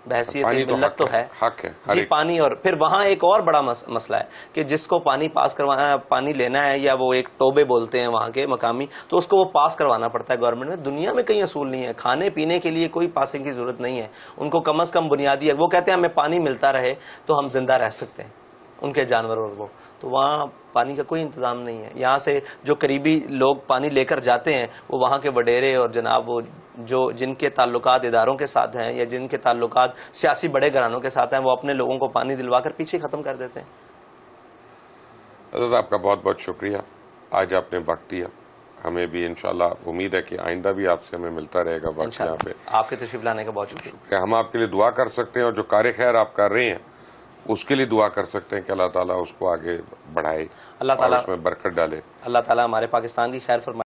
Speaker 2: بحیثیت ملت تو ہے,
Speaker 1: حق ہے
Speaker 2: جی پانی. اور پھر وہاں ایک اور بڑا مسئلہ ہے کہ جس کو پانی پاس کروانا, پانی لینا ہے, یا وہ ایک ٹوبے بولتے ہیں وہاں کے مقامی, تو اس کو وہ پاس کروانا پڑتا ہے گورنمنٹ میں. دنیا میں کئی اصول نہیں ہے, کھانے پینے کے لیے کوئی پاسنگ کی ضرورت نہیں ہے. ان کو کم از کم بنیادی ہے, وہ کہتے ہیں ہمیں پانی ملتا رہے تو ہم زندہ رہ سکتے ہیں, ان کے جانور اور وہ. تو وہاں پانی کا کوئی انتظام نہیں ہے. یہاں سے جو قریبی لوگ پانی لے کر جاتے ہیں, وہ وہاں کے وڈیرے اور جناب وہ جو جن کے تعلقات اداروں کے ساتھ ہیں یا جن کے تعلقات سیاسی بڑے گھرانوں کے ساتھ ہیں, وہ اپنے لوگوں کو پانی دلوا کر پیچھے ختم کر دیتے ہیں.
Speaker 1: حضرت آپ کا بہت بہت شکریہ, آج آپ نے وقت دیا. ہمیں بھی انشاءاللہ امید ہے کہ آئندہ بھی آپ سے ہمیں ملتا رہے گا وقت. یہاں پہ
Speaker 2: آپ کے تشریف لانے کا بہت شکریہ.
Speaker 1: ہم آپ کے لیے دعا کر سکتے ہیں, اور جو کار خیر آپ کر رہے ہیں اس کے لیے دعا کر سکتے ہیں کہ اللہ تعالیٰ اس کو آگے بڑھائے,
Speaker 2: اللہ تعالیٰ
Speaker 1: اس میں برکت ڈالے.
Speaker 2: اللہ تعالیٰ ہمارے پاکستان کی خیر فرمائے.